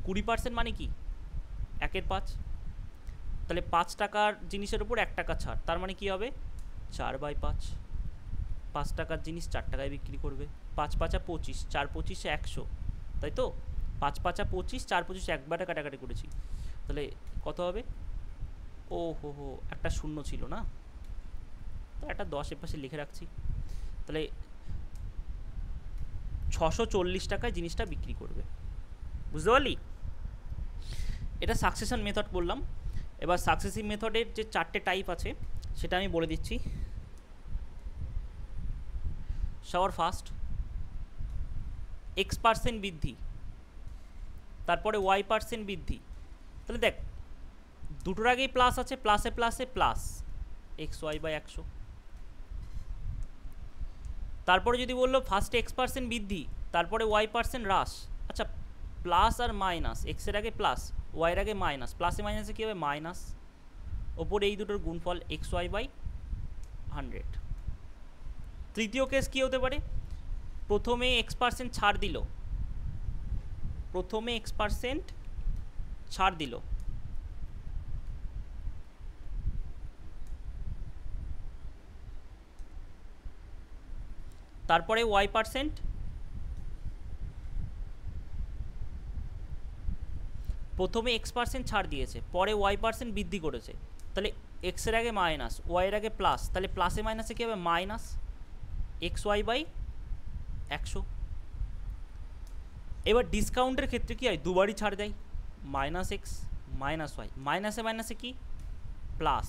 20% মানে কি 1/5। তাহলে 5 টাকার জিনিসের উপর 1 টাকা ছাড়, তার মানে কি হবে 4/5। 5 টাকার জিনিস 4 টাকায় বিক্রি করবে। 5 5 25, 4 25 100, তাই তো? 5 5 25, 4 25 একবারে কাটাকাটি করেছি, তাহলে কত হবে? ও হো হো, একটা শূন্য ছিল না, তো একটা 10 এর পাশে লিখে রাখছি। তাহলে 640 টাকায় জিনিসটা বিক্রি করবে। বুঝতে পারলি? এটা সাকসেশন মেথড বললাম। এবার সাকসেসিভ মেথডের যে 4টে টাইপ আছে সেটা আমি বলে দিচ্ছি। সবার ফার্স্ট X% বৃদ্ধি, তারপরে Y% বৃদ্ধি। তাহলে দেখ দুটোর আগেই প্লাস আছে, প্লাসে প্লাসে প্লাস XY/100। তারপরে যদি বললো ফার্স্টে X% বৃদ্ধি, তারপরে Y% হ্রাস। আচ্ছা, প্লাস আর মাইনাস, এক্সের আগে প্লাস, ওয়াইয়ের আগে মাইনাস, প্লাসে মাইনাসে কী হবে মাইনাস, ওপরে এই দুটোর গুণফল XY/100। তৃতীয় কেস কী হতে পারে? প্রথমে X% ছাড় দিল, প্রথমে X% ছাড় দিল, তারপরে Y%, প্রথমে X% ছাড় দিয়েছে, পরে Y% বৃদ্ধি করেছে। তাহলে এক্সের আগে মাইনাস, ওয়াইয়ের আগে প্লাস, তাহলে প্লাসে মাইনাসে কী হবে মাইনাস XY/100। এবার ডিসকাউন্টের ক্ষেত্রে কী হয়, দুবারই ছাড় দেয়, -X -Y, মাইনাসে মাইনাসে কি প্লাস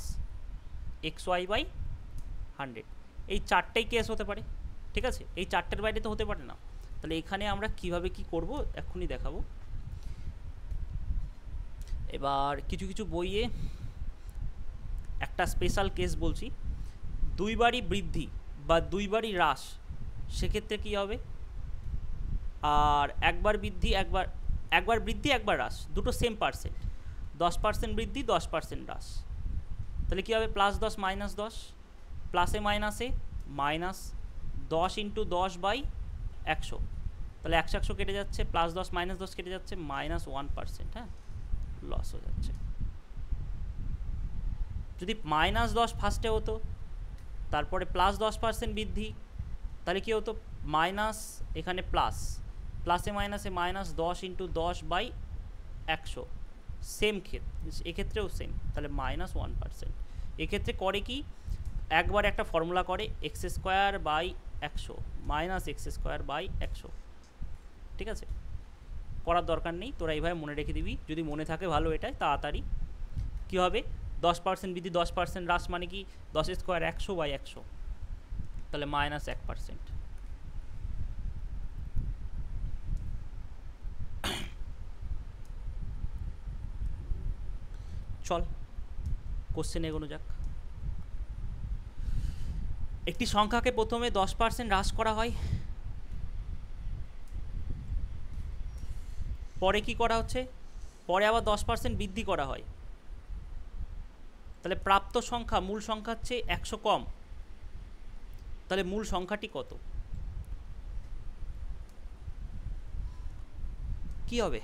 XY/100। এই 4টেই কেস হতে পারে, ঠিক আছে? এই 4টের বাইরে তো হতে পারে না। তাহলে এখানে আমরা কিভাবে কি করব এক্ষুনি দেখাবো। এবার কিছু কিছু বইয়ে একটা স্পেশাল কেস বলছি, দুইবারই বৃদ্ধি বা দুইবারই হ্রাস, সেক্ষেত্রে কী হবে? আর একবার বৃদ্ধি একবার বৃদ্ধি একবার হ্রাস, দুটো সেম পার্সেন্ট, 10% বৃদ্ধি 10% হ্রাস। তাহলে কী হবে +10 -10, প্লাসে মাইনাসে মাইনাস 10 × 10/100। তাহলে 100 100 কেটে যাচ্ছে, +10 -10 কেটে যাচ্ছে, -1%। হ্যাঁ, লস হয়ে যাচ্ছে। যদি -10 ফার্স্টে হতো, তারপরে +10% বৃদ্ধি, তাহলে কী হতো মাইনাস, এখানে প্লাস, প্লাসে মাইনাসে -10 × 10/100, সেম এক্ষেত্রেও সেম, তাহলে -1%। এক্ষেত্রে করে কি, একবার একটা ফর্মুলা করে x²/100 -x²/100। ঠিক আছে, করার দরকার নেই, তোরা এইভাবে মনে রেখে দিবি, যদি মনে থাকে ভালো। এটাই তাড়াতাড়ি কী হবে, 10% বৃদ্ধি 10% হ্রাস মানে কি 10² 100/100, তাহলে -1%। চল কোশ্চেন এগোনো যাক। একটি সংখ্যাকে প্রথমে 10% হ্রাস করা হয়, পরে কি করা হচ্ছে, পরে আবার 10% বৃদ্ধি করা হয়, তাহলে প্রাপ্ত সংখ্যা মূল সংখ্যার চেয়ে 100 কম, তাহলে মূল সংখ্যাটি কত, কি হবে?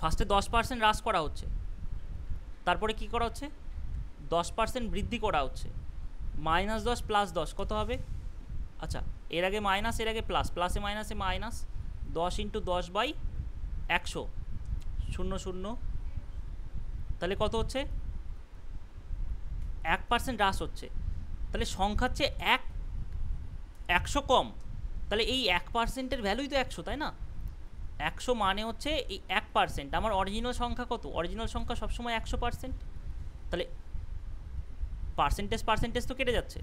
ফার্স্টে 10% হ্রাস করা হচ্ছে, তারপরে কি করা হচ্ছে, 10% বৃদ্ধি করা হচ্ছে, -10 + 10 কত হবে? আচ্ছা, এর আগে মাইনাস, এর আগে প্লাস, প্লাসে মাইনাসে মাইনাস, 10 × 10/100, 0 0, তাহলে কত হচ্ছে, 1% হ্রাস হচ্ছে, তাহলে সংখ্যার চেয়ে 100 কম, তাহলে এই 1%-এর ভ্যালুই তো 100, তাই না? 100 মানে হচ্ছে এই 1%, আমার অরিজিনাল সংখ্যা কত, অরিজিনাল সংখ্যা সবসময় 100%, তাহলে পার্সেন্টেজ তো কেটে যাচ্ছে,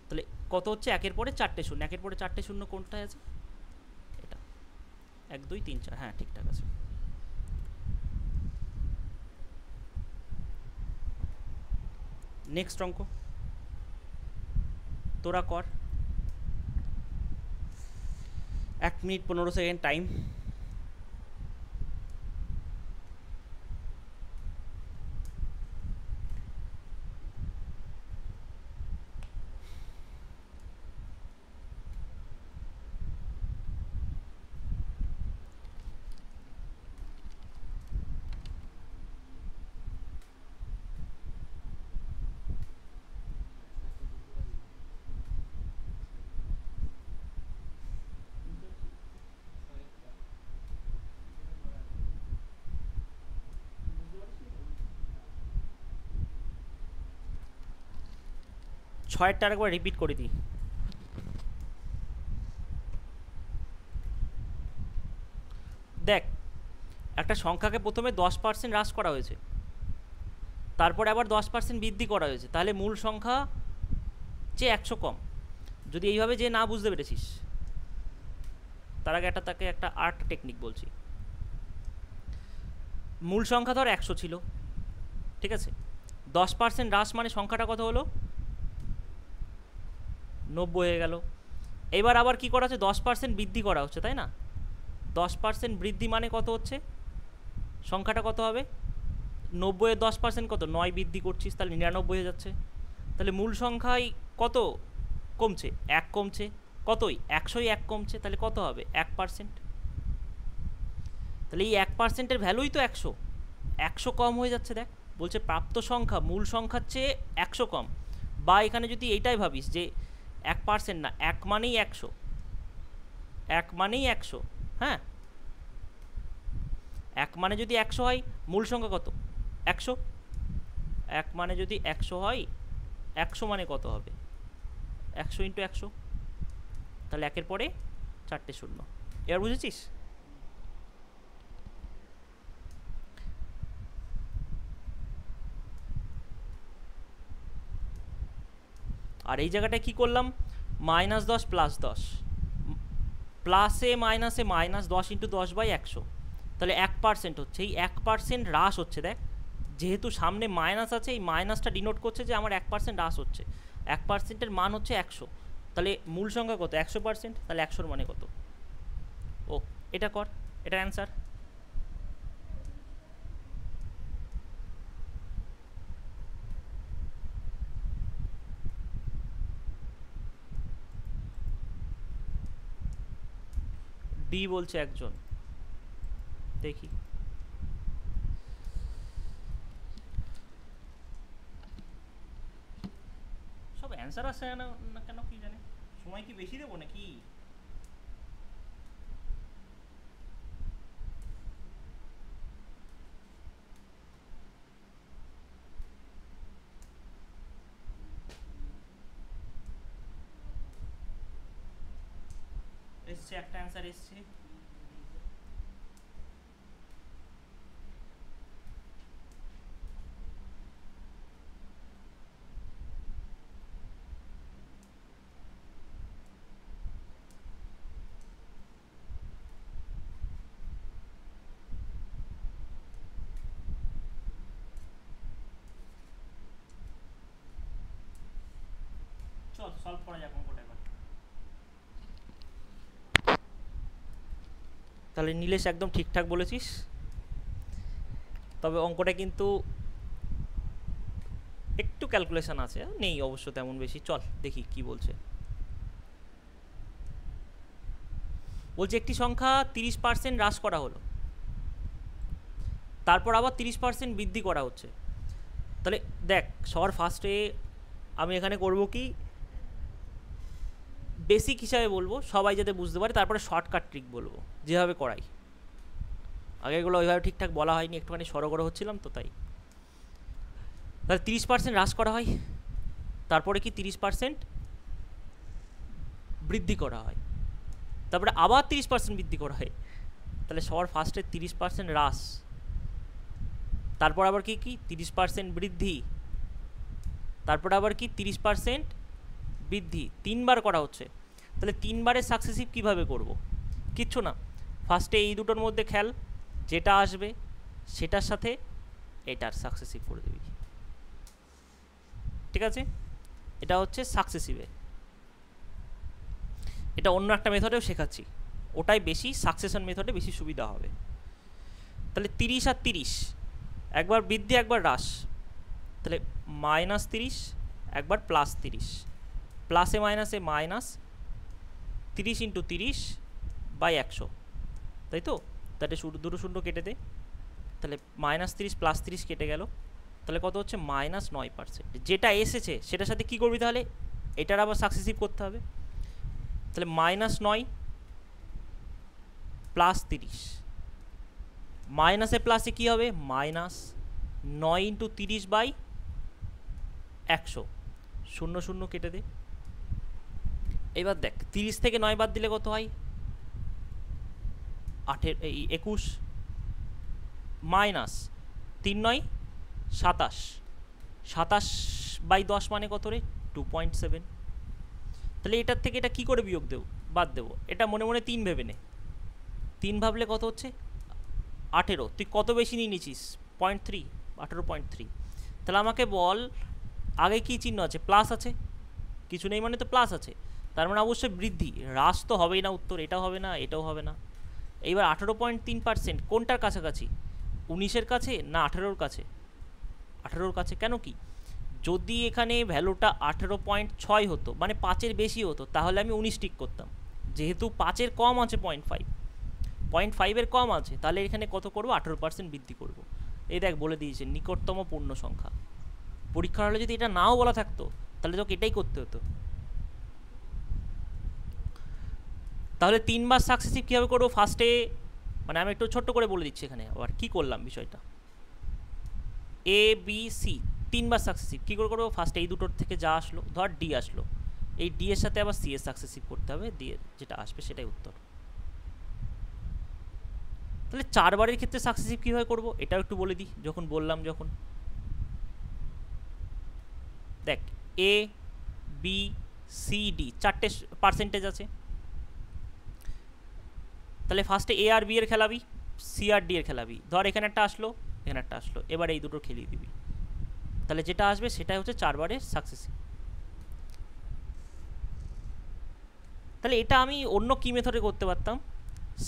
তাহলে কত হচ্ছে, একের পরে 4টে শূন্য, একের পরে 4টে শূন্য কোনটায় আছে, এটা 1 2 3 4, হ্যাঁ ঠিকঠাক আছে। নেক্সট অঙ্ক তোরা কর, 1 মিনিট 15 সেকেন্ড টাইম। ছয়েরটা আরেকবার রিপিট করে দিই। দেখ, একটা সংখ্যাকে প্রথমে 10% হ্রাস করা হয়েছে, তারপরে আবার 10% বৃদ্ধি করা হয়েছে, তাহলে মূল সংখ্যা চেয়ে 100 কম। যদি এইভাবে যে না বুঝতে পেরেছিস, তার আগে তাকে একটা আর্ট টেকনিক বলছি। মূল সংখ্যা ধর 100 ছিল, ঠিক আছে, 10% হ্রাস মানে সংখ্যাটা কত হলো, 90 হয়ে গেল। এবার আবার কি করা হচ্ছে, 10% বৃদ্ধি করা হচ্ছে, তাই না? 10% বৃদ্ধি মানে কত হচ্ছে, সংখ্যাটা কত হবে, 90-এর 10% কত, 9 বৃদ্ধি করছিস, তাহলে 99 হয়ে যাচ্ছে। তাহলে মূল সংখ্যায় কত কমছে, 1 কমছে, কতই, 100ই 1 কমছে, তাহলে কত হবে, 1%। তাহলে এই 1%-এর ভ্যালুই তো 100, 100 কম হয়ে যাচ্ছে। দেখ, বলছে প্রাপ্ত সংখ্যা মূল সংখ্যার চেয়ে 100 কম, বা এখানে যদি এইটাই ভাবিস যে 1% না, 1 মানেই 100, 1 মানেই 100, হ্যাঁ, 1 মানে যদি 100 হয়, মূল সংখ্যা কত, 100, 1 মানে যদি 100 হয়, 100 মানে কত হবে, 100 × 100, তাহলে 1-এর পরে 4টে শূন্য। এবার বুঝেছিস? আর এই জায়গাটায় কি করলাম, -10 + 10, প্লাসে মাইনাসে মাইনাস, 10 × 10/100, তাহলে 1% হচ্ছে, এই 1% হ্রাস হচ্ছে। দেখ, যেহেতু সামনে মাইনাস আছে, এই মাইনাসটা ডিনোট করছে যে আমার 1% হ্রাস হচ্ছে, 1%-এর মান হচ্ছে 100, তাহলে মূল সংখ্যা কত, 100%, তাহলে 100-র মানে কত, ও এটা কর, এটা অ্যান্সার। ডি বলছে একজন, দেখি সব অ্যান্সার আসে না কেন কি জানে, সময় কি বেশি দেবো নাকি? এসছে, একটা অ্যান্সার এসছে। চল সলভ করা যাক অঙ্কটা এবার। তাহলে নীলেশ একদম ঠিকঠাক বলেছিস, তবে অঙ্কটা কিন্তু একটু ক্যালকুলেশন আছে, নেই অবশ্য তেমন বেশি। চল দেখি কি বলছে। বলছে একটি সংখ্যা 30% হ্রাস করা হলো, তারপর আবার 30% বৃদ্ধি করা হচ্ছে। তাহলে দেখ সবার ফার্স্টে আমি এখানে করব কি, বেসিক হিসাবে বলবো সবাই যাতে বুঝতে পারে, তারপরে শর্টকাট ট্রিক বলবো যেভাবে করাই। আগেগুলো ওইভাবে ঠিকঠাক বলা হয়নি, একটুখানি সরগর হচ্ছিলাম তো তাই। তাহলে 30% হ্রাস করা হয়, তারপরে কি 30% বৃদ্ধি করা হয়, তারপরে আবার 30% বৃদ্ধি করা হয়। তাহলে সবার ফার্স্টে 30% হ্রাস, তারপর আবার কি কি 30% বৃদ্ধি, তারপরে আবার কি 30% বৃদ্ধি, 3বার করা হচ্ছে। তাহলে 3বারের সাকসেসিভ কিভাবে করব? কিচ্ছু না, ফার্স্টে এই দুটোর মধ্যে খেয়াল, যেটা আসবে সেটার সাথে এটার সাকসেসিভ করে দিবি, ঠিক আছে? এটা হচ্ছে সাকসেসিভে। এটা অন্য একটা মেথডেও শেখাচ্ছি, ওটাই বেশি সাকসেশন মেথডে বেশি সুবিধা হবে। তাহলে 30 আর 30, একবার বৃদ্ধি একবার হ্রাস, তাহলে -30 একবার +30, প্লাসে মাইনাসে মাইনাস 30 × 30/100, তাই তো? তাহলে দুটো শূন্য কেটে দে, তাহলে -30 +30 কেটে গেল, তাহলে কত হচ্ছে -9%। যেটা এসেছে সেটার সাথে কি করবি তাহলে, এটার আবার সাকসেসিভ করতে হবে। তাহলে -9 +30, মাইনাসে প্লাসে কী হবে, -9 × 30/100, 0 0 কেটে দে। এবার দেখ 30 থেকে 9 বাদ দিলে কত হয়, 21, মাইনাস 3 9 27, 27/10 মানে কত রে, 2.7। তাহলে এটার থেকে এটা কি করে বিয়োগ দেব, বাদ দেবো, এটা মনে মনে 3 ভেবে নে। 3 ভাবলে কত হচ্ছে 18, তুই কত বেশি নিয়ে নিছিস 0.3, 18.3। তাহলে আমাকে বল আগে কি চিহ্ন আছে, প্লাস আছে, কিছু নেই মানে তো প্লাস আছে, তার মানে অবশ্যই বৃদ্ধি, হ্রাস তো হবেই না, উত্তর এটাও হবে না এটাও হবে না। এইবার 18.3% কোনটার কাছাকাছি, 19-এর কাছে না 18-র কাছে? 18-র কাছে। কেন কি, যদি এখানে ভ্যালুটা 18.6 হতো মানে 5-এর বেশি হতো তাহলে আমি 19 টিক করতাম, যেহেতু 5-এর কম আছে 0.5-এর কম আছে, তাহলে এখানে কত করবো, 18% বৃদ্ধি করব। এই দেখ বলে দিয়েছে নিকটতম পূর্ণ সংখ্যা। পরীক্ষার হলে যদি এটা নাও বলা থাকতো তাহলে তোকে এটাই করতে হতো। তাহলে 3বার সাকসেসিভ কীভাবে করবো, ফার্স্টে মানে আমি একটু ছোট্ট করে বলে দিচ্ছি এখানে আবার কী করলাম বিষয়টা। ABC 3বার সাকসেসিভ কী করে করবো, ফার্স্টে এই দুটোর থেকে যা আসলো, ধর ডি আসলো, এই ডি এর সাথে আবার সি এর সাকসেসিভ করতে হবে, দিয়ে যেটা আসবে সেটাই উত্তর। তাহলে 4বারের ক্ষেত্রে সাকসেসিভ কীভাবে করবো এটাও একটু বলে দিই, যখন দেখ ABCD 4টে পার্সেন্টেজ আছে, তাহলে ফার্স্টে A আর B এর খেলাবি, C আর D এর খেলাবি, ধর এখানে একটা আসলো এখানে একটা আসলো, এবার এই দুটো খেলিয়ে দিবি, তাহলে যেটা আসবে সেটাই হচ্ছে 4বারের সাকসেসিভ। তাহলে এটা আমি অন্য কি মেথডে করতে পারতাম,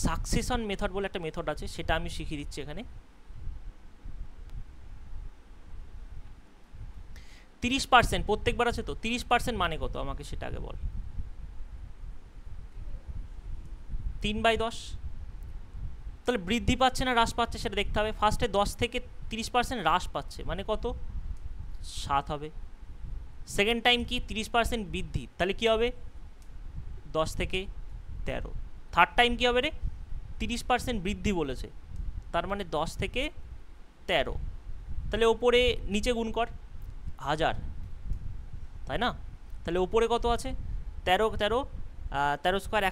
সাকসেশন মেথড বলে একটা মেথড আছে, সেটা আমি শিখিয়ে দিচ্ছি এখানে। 30% প্রত্যেকবার আছে তো, 30% মানে কত আমাকে সেটা আগে বল। 3/10, তাহলে বৃদ্ধি পাচ্ছে না হ্রাস পাচ্ছে সেটা দেখতে হবে। ফার্স্টে 10 থেকে 30% হ্রাস পাচ্ছে মানে কত, 7 হবে। সেকেন্ড টাইম কি 30% বৃদ্ধি, তাহলে কি হবে 10 থেকে 13। থার্ড টাইম কি হবে রে, 30% বৃদ্ধি বলেছে, তার মানে 10 থেকে 13, তাহলে ওপরে নিচে গুণ কর 1000, তাই না? তাহলে ওপরে কত আছে 13 13 13 স্কোয়ার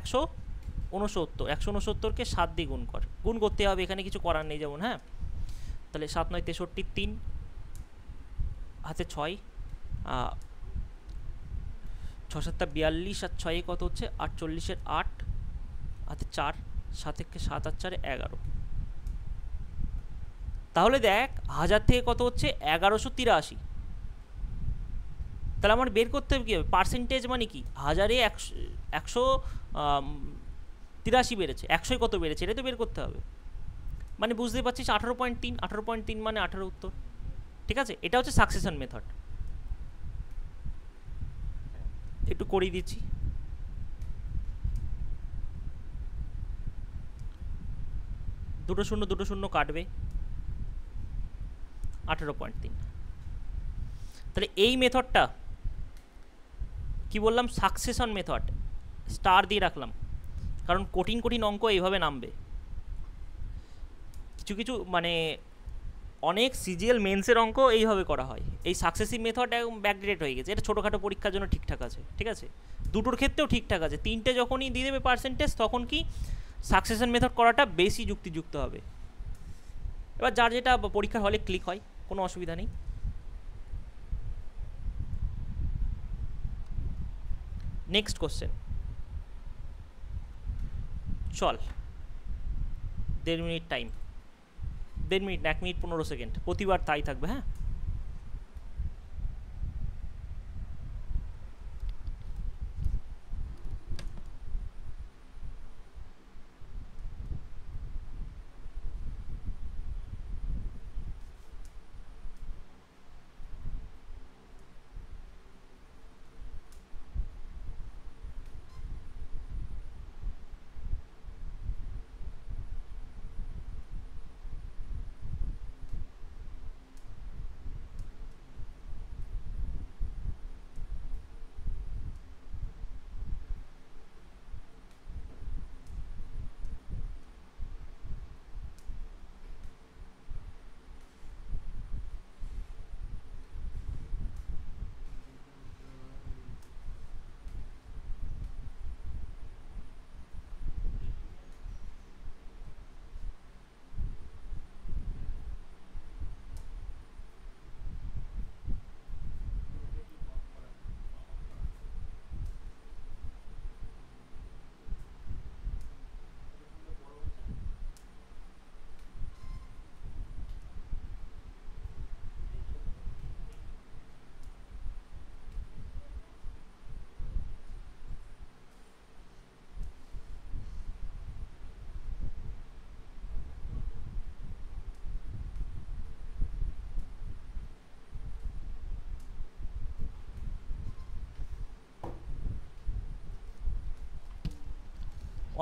169, 169কে 7 দিয়ে গুণ কর, গুণ করতে হবে, এখানে কিছু করার নেই যেমন, হ্যাঁ। তাহলে 7 9 63, 3 হাতে 6, 6 7 42 আর 6 কত হচ্ছে 48-এর 8, হাতে 4, 7 7 আর 4 11। তাহলে দেখ 1000 থেকে কত হচ্ছে 1183, তাহলে আমার বের করতে হবে কী হবে, পার্সেন্টেজ মানে কি, 1000-এ 183 বেড়েছে, 100-য় কত বেড়েছে এটাই তো বের করতে হবে। মানে বুঝতে পারছিস 18.3, 18.3 মানে 18 উত্তর। ঠিক আছে, এটা হচ্ছে সাকসেশন মেথড। একটু করিয়ে দিচ্ছি। দুটো শূন্য কাটবে, 18.3। তাহলে এই মেথডটা কি বললাম, সাকসেশন মেথড, স্টার দিয়ে রাখলাম, কারণ কঠিন কঠিন অঙ্ক এইভাবে নামবে। কিছু কিছু মানে অনেক সিজিএল মেন্সের অঙ্ক এইভাবে করা হয়। এই সাকসেসিভ মেথড একদম ব্যাকডেটেড হয়ে গেছে, এটা ছোটোখাটো পরীক্ষার জন্য ঠিকঠাক আছে। ঠিক আছে, দুটোর ক্ষেত্রেও ঠিকঠাক আছে, 3টে যখনই দিয়ে দেবে পার্সেন্টেজ তখন কি সাকসেশন মেথড করাটা বেশি যুক্তিযুক্ত হবে। এবার যার যেটা পরীক্ষার হলে ক্লিক হয় কোনো অসুবিধা নেই। নেক্সট কোশ্চেন, চল 1.5 মিনিট টাইম, 1.5 মিনিট না, 1 মিনিট 15 সেকেন্ড, প্রতিবার তাই থাকবে। হ্যাঁ,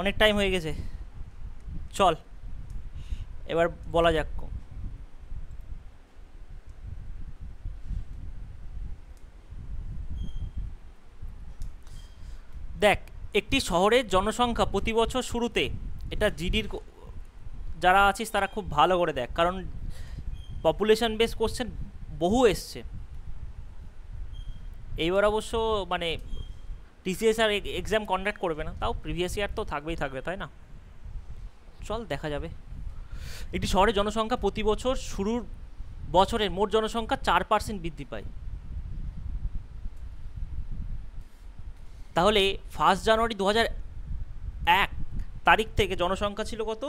অনেক টাইম হয়ে গেছে, চল এবার বলা যাক। দেখ, একটি শহরের জনসংখ্যা প্রতি বছর শুরুতে, এটা জিডির যারা আছিস তারা খুব ভালো করে দেখ, কারণ পপুলেশন বেস কোশ্চেন বহু এসছে। এইবার অবশ্য মানে টিসিএস আর এক্সাম কন্ডাক্ট করবে না, তাও প্রিভিয়াস ইয়ার তো থাকবেই থাকবে, তাই না? চল দেখা যাবে। একটি শহরের জনসংখ্যা প্রতি বছর শুরুর বছরের মোট জনসংখ্যা 4% বৃদ্ধি পায়। তাহলে 1 জানুয়ারি 2001 তারিখ থেকে জনসংখ্যা ছিল কত,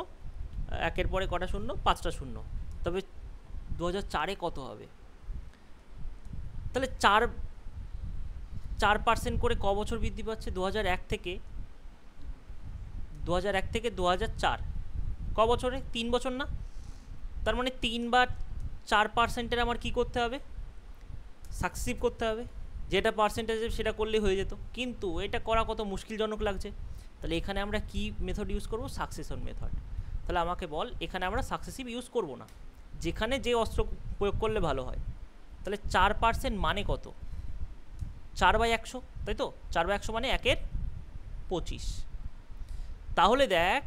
একের পরে কটা শূন্য, 5টা শূন্য। তবে 2004-এ কত হবে? তাহলে 4% করে ক বছর বৃদ্ধি পাচ্ছে? 2001 থেকে 2004 ক বছরে? 3 বছর না? তার মানে 3 বার 4%-এর আমার কি করতে হবে, সাকসিভ করতে হবে, যেটা পার্সেন্টেজ সেটা করলেই হয়ে যেত, কিন্তু এটা করা কত মুশকিলজনক লাগছে। তাহলে এখানে আমরা কি মেথড ইউজ করব, সাকসেশন মেথড। তাহলে আমাকে বল, এখানে আমরা সাকসেসিভ ইউজ করব না, যেখানে যে অস্ত্র প্রয়োগ করলে ভালো হয়। তাহলে 4% মানে কত, 4/100, তাই তো? 4/100 মানে 1/25। তাহলে দেখ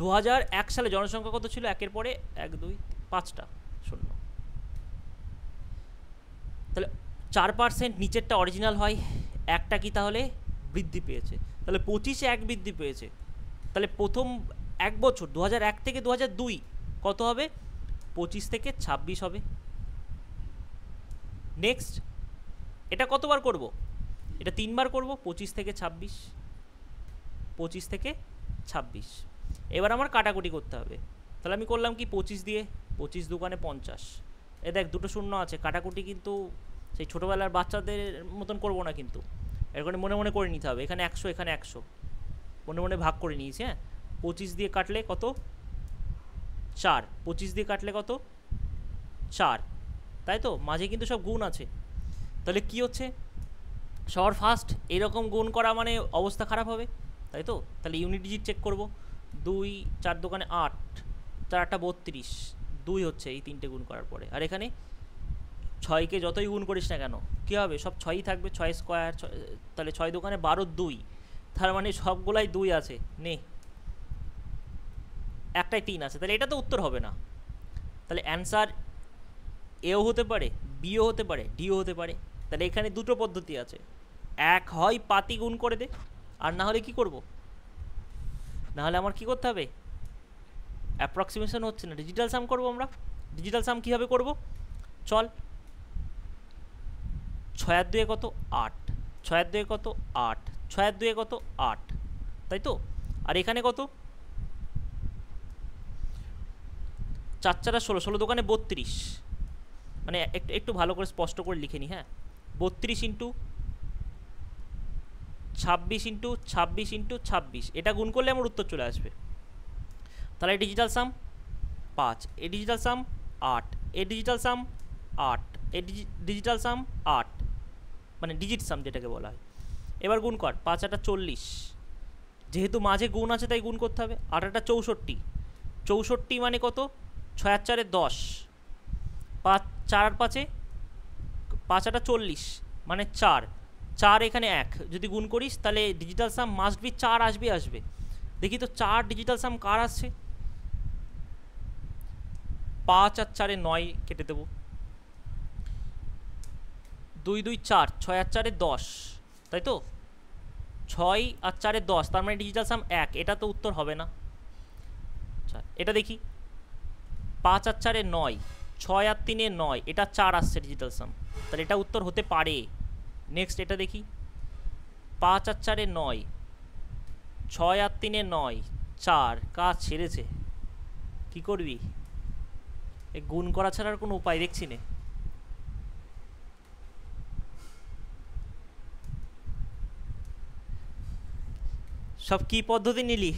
2001 সালে জনসংখ্যা কত ছিল, একের পরে 1 2 5টা শূন্য। তাহলে 4% নিচেরটা অরিজিনাল হয়, একটা কি তাহলে বৃদ্ধি পেয়েছে, তাহলে 25-এ 1 বৃদ্ধি পেয়েছে। তাহলে প্রথম 1 বছর 2001 থেকে 2002 কত হবে, 25 থেকে 26 হবে। নেক্সট, এটা কতবার করব, এটা 3 বার করব, 25 থেকে 26, 25 থেকে 26। এবার আমার কাটাকুটি করতে হবে, তাহলে আমি করলাম কি 25 দিয়ে, 25 দোকানে 50, এ দেখ দুটো শূন্য আছে, কাটাকুটি কিন্তু সেই ছোটোবেলার বাচ্চাদের মতন করবো না, কিন্তু এখানে মনে মনে করে নিতে হবে। এখানে 100, এখানে 100, মনে মনে ভাগ করে নিয়েছি। হ্যাঁ, 25 দিয়ে কাটলে কত? 4। 25 দিয়ে কাটলে কত? 4, তাই তো? মাঝে কিন্তু সব গুণ আছে। তাহলে কি হচ্ছে, সবার ফার্স্ট এরকম গুণ করা মানে অবস্থা খারাপ হবে, তাই তো? তাহলে ইউনিট ডিজিট চেক করব। 2, 4 দোকানে 8, 4 8 32, 2 হচ্ছে এই তিনটে গুণ করার পরে। আর এখানে 6কে যতই গুণ করিস না কেন কী হবে, সব 6ই থাকবে, 6 স্কোয়ার। তাহলে 6 দোকানে 12, 2, তার মানে সবগুলাই 2 আছে। নে, একটাই 3 আছে, তাহলে এটা তো উত্তর হবে না। তাহলে অ্যান্সার এও হতে পারে, বিও হতে পারে, ডিও হতে পারে। তাহলে এখানে দুটো পদ্ধতি আছে, এক হয় পাতি গুণ করে দে, আর না হলে কি করব, না হলে আমার কি করতে হবে, অ্যাপ্রক্সিমেশন হচ্ছে না, ডিজিটাল সাম করব আমরা। ডিজিটাল সাম কীভাবে করব, চল। 6 আর 2 কত? 8, 6 আর 2 কত? 8, 6 আর 2 কত? 8, তাই তো? আর এখানে কত? 4 4 16, 16 দোকানে 32, মানে একটু ভালো করে স্পষ্ট করে লিখে নি। হ্যাঁ, 32 ইন্টু 26 ইন্টু 26 ইন্টু 26, এটা গুণ করলে আমার উত্তর চলে আসবে। তাহলে ডিজিটাল সাম 5, এ ডিজিটাল সাম 8, এ ডিজিটাল সাম 8, এ ডিজিটাল সাম 8, মানে ডিজিট সাম যেটাকে বলা হয়। এবার গুণ কর, 5 8 40, যেহেতু মাঝে গুণ আছে তাই গুণ করতে হবে। 8 8 64, 64 মানে কত? 6 আর 4 10, 5 4 আর 5, 5 8 40 মানে 4, 4 এখানে 1, যদি গুণ করিস তাহলে ডিজিটাল সাম মাস্ট বি 4 আসবে। দেখি তো 4 ডিজিটাল সাম কার আসছে? 5 আর 4 9 কেটে দেবো, 2 2 4, 6 আর 4 10, তাই তো? 6 আর 4 10, তার মানে ডিজিটাল সাম 1, এটা তো উত্তর হবে না। আচ্ছা, এটা দেখি, 5 আর 4 9, 6 আর 3 9, এটা 4 আসছে ডিজিটাল সাম, তাহলে এটা উত্তর হতে পারে। নেক্সট এটা দেখি, 5 আর 4 9, 6 আর 3 9, 4, কাজ ছেড়েছে। কি করবি, এই গুণ করা ছাড়ার কোনো উপায় দেখছি না। সব কি পদ্ধতি নিলি?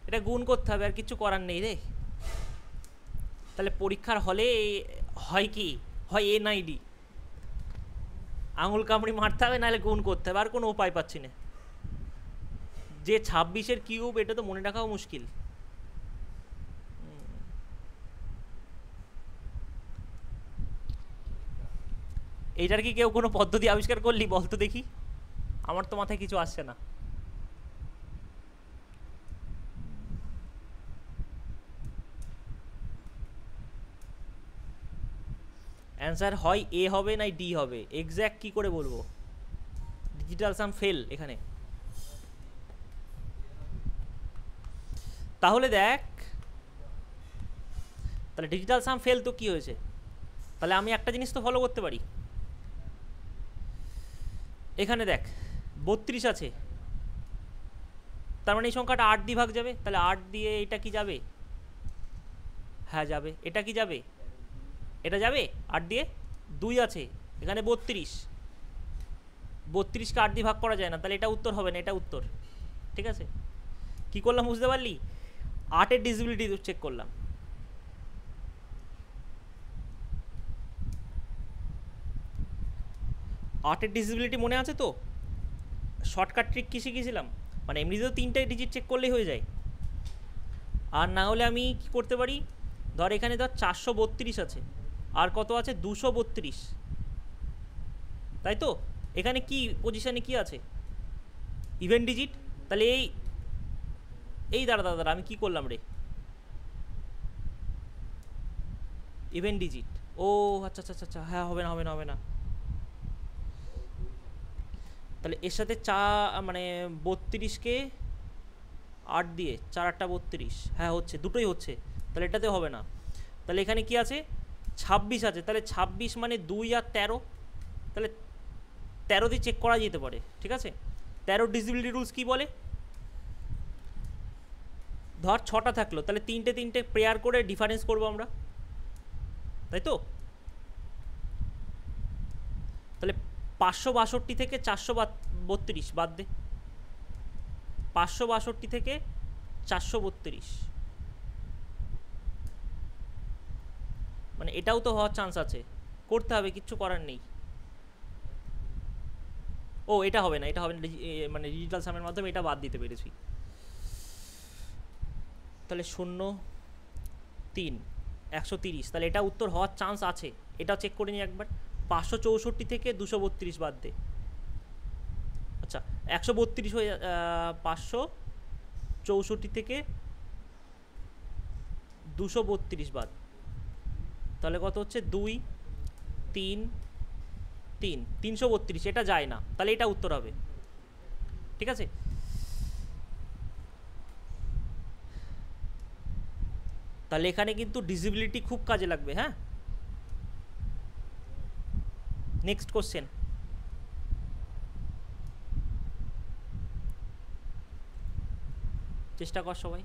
এটা গুণ করতে হবে, আর কিছু করার নেই রে। তাহলে পরীক্ষার হলে হয় কি, হয় এ নাই ডি, আঙুল কামড়ি মারতে হবে, নাহলে গুণ করতে হবে, আর কোনো উপায় পাচ্ছি না। যে 26-এর কিউব, এটা তো মনে রাখাও মুশকিল। এইটার কি কেউ কোনো পদ্ধতি আবিষ্কার করলি বলতো দেখি, আমার তো মাথায় কিছু আসছে না। অ্যান্সার হয় এ হবে না ডি হবে, এক্স্যাক্ট কি করে বলবো? ডিজিটাল সাম ফেল এখানে। তাহলে দেখ, তাহলে ডিজিটাল সাম ফেল তো কি হয়েছে? তাহলে আমি একটা জিনিস তো ফলো করতে পারি। এখানে দেখ 32 আছে, তার মানে এই সংখ্যাটা 8 দিয়ে ভাগ যাবে, তাহলে 8 দিয়ে এটা কি যাবে? হ্যাঁ যাবে। এটা কি যাবে? এটা যাবে 8 দিয়ে। 2 আছে এখানে 32, 32কে 8 দিয়ে ভাগ করা যায় না, তাহলে এটা উত্তর হবে না, এটা উত্তর। ঠিক আছে, কি করলাম বুঝতে পারলি? 8-এর ডিজিবিলিটি চেক করলাম। আটের ডিজিবিলিটি মনে আছে তো? শর্টকাট ট্রিক কী শিখেছিলাম, মানে এমনিতেও 3টে ডিজিট চেক করলেই হয়ে যায়, আর না হলে আমি কি করতে পারি, ধর এখানে ধর 432 আছে, আর কত আছে? 232, তাই তো? এখানে কি পজিশানে কি আছে? Even digit. তাহলে এই দাঁড়া আমি কি করলাম রে, ইভেন ডিজিট। ও আচ্ছা আচ্ছা আচ্ছা, হ্যাঁ হবে না হবে না হবে না। তাহলে এর সাথে মানে 32কে 8 দিয়ে 4 8 32, হ্যাঁ হচ্ছে, দুটোই হচ্ছে, তাহলে এটাতে হবে না। তাহলে এখানে কি আছে? 26 আছে, তাহলে 26 মানে 2 আর 13, তাহলে 13 দিয়ে চেক করা যেতে পারে। ঠিক আছে, 13 ডিজিবিলিটি রুলস কি বলে? ধর 6টা থাকলো, তাহলে 3টে 3টে পেয়ার করে ডিফারেন্স করবো আমরা, তাই তো? তাহলে 562 থেকে 432 বাদ দে, 562 থেকে 432, মানে এটাও তো হওয়ার চান্স আছে, করতে হবে, কিচ্ছু করার নেই। ও এটা হবে না, এটা হবে না, মানে ডিজিটাল সামের মাধ্যমে এটা বাদ দিতে পেরেছি। তাহলে 0 3 130, তাহলে এটা উত্তর হওয়ার চান্স আছে, এটাও চেক করে নিই একবার। 564 থেকে 232 বাদ দে, আচ্ছা 132 হয়ে 564 থেকে 232 বাদ, তাহলে কত হচ্ছে 2 3 3 332, এটা যায় না, তাহলে এটা উত্তর হবে, ঠিক আছে? তাহলে এখানে কিন্তু ডিজিবিলিটি খুব কাজে লাগবে। হ্যাঁ, নেক্সট কোশ্চেন। চেষ্টা কর সবাই।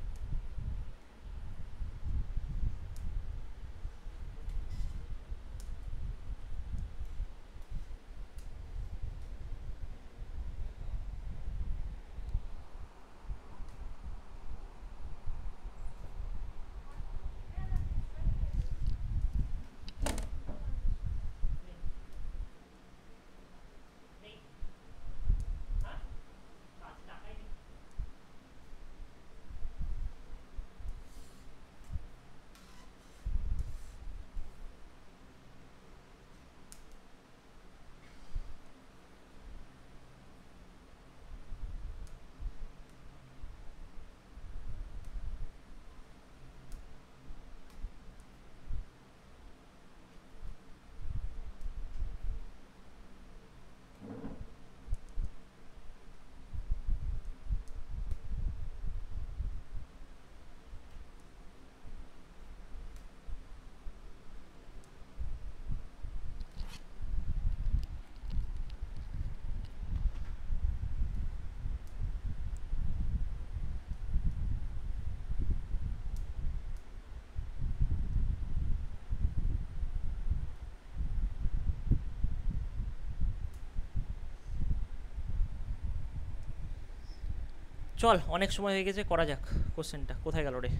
চল, অনেক সময় হয়ে গেছে, করা যাক কোশ্চেনটা। কোথায় গেল রে?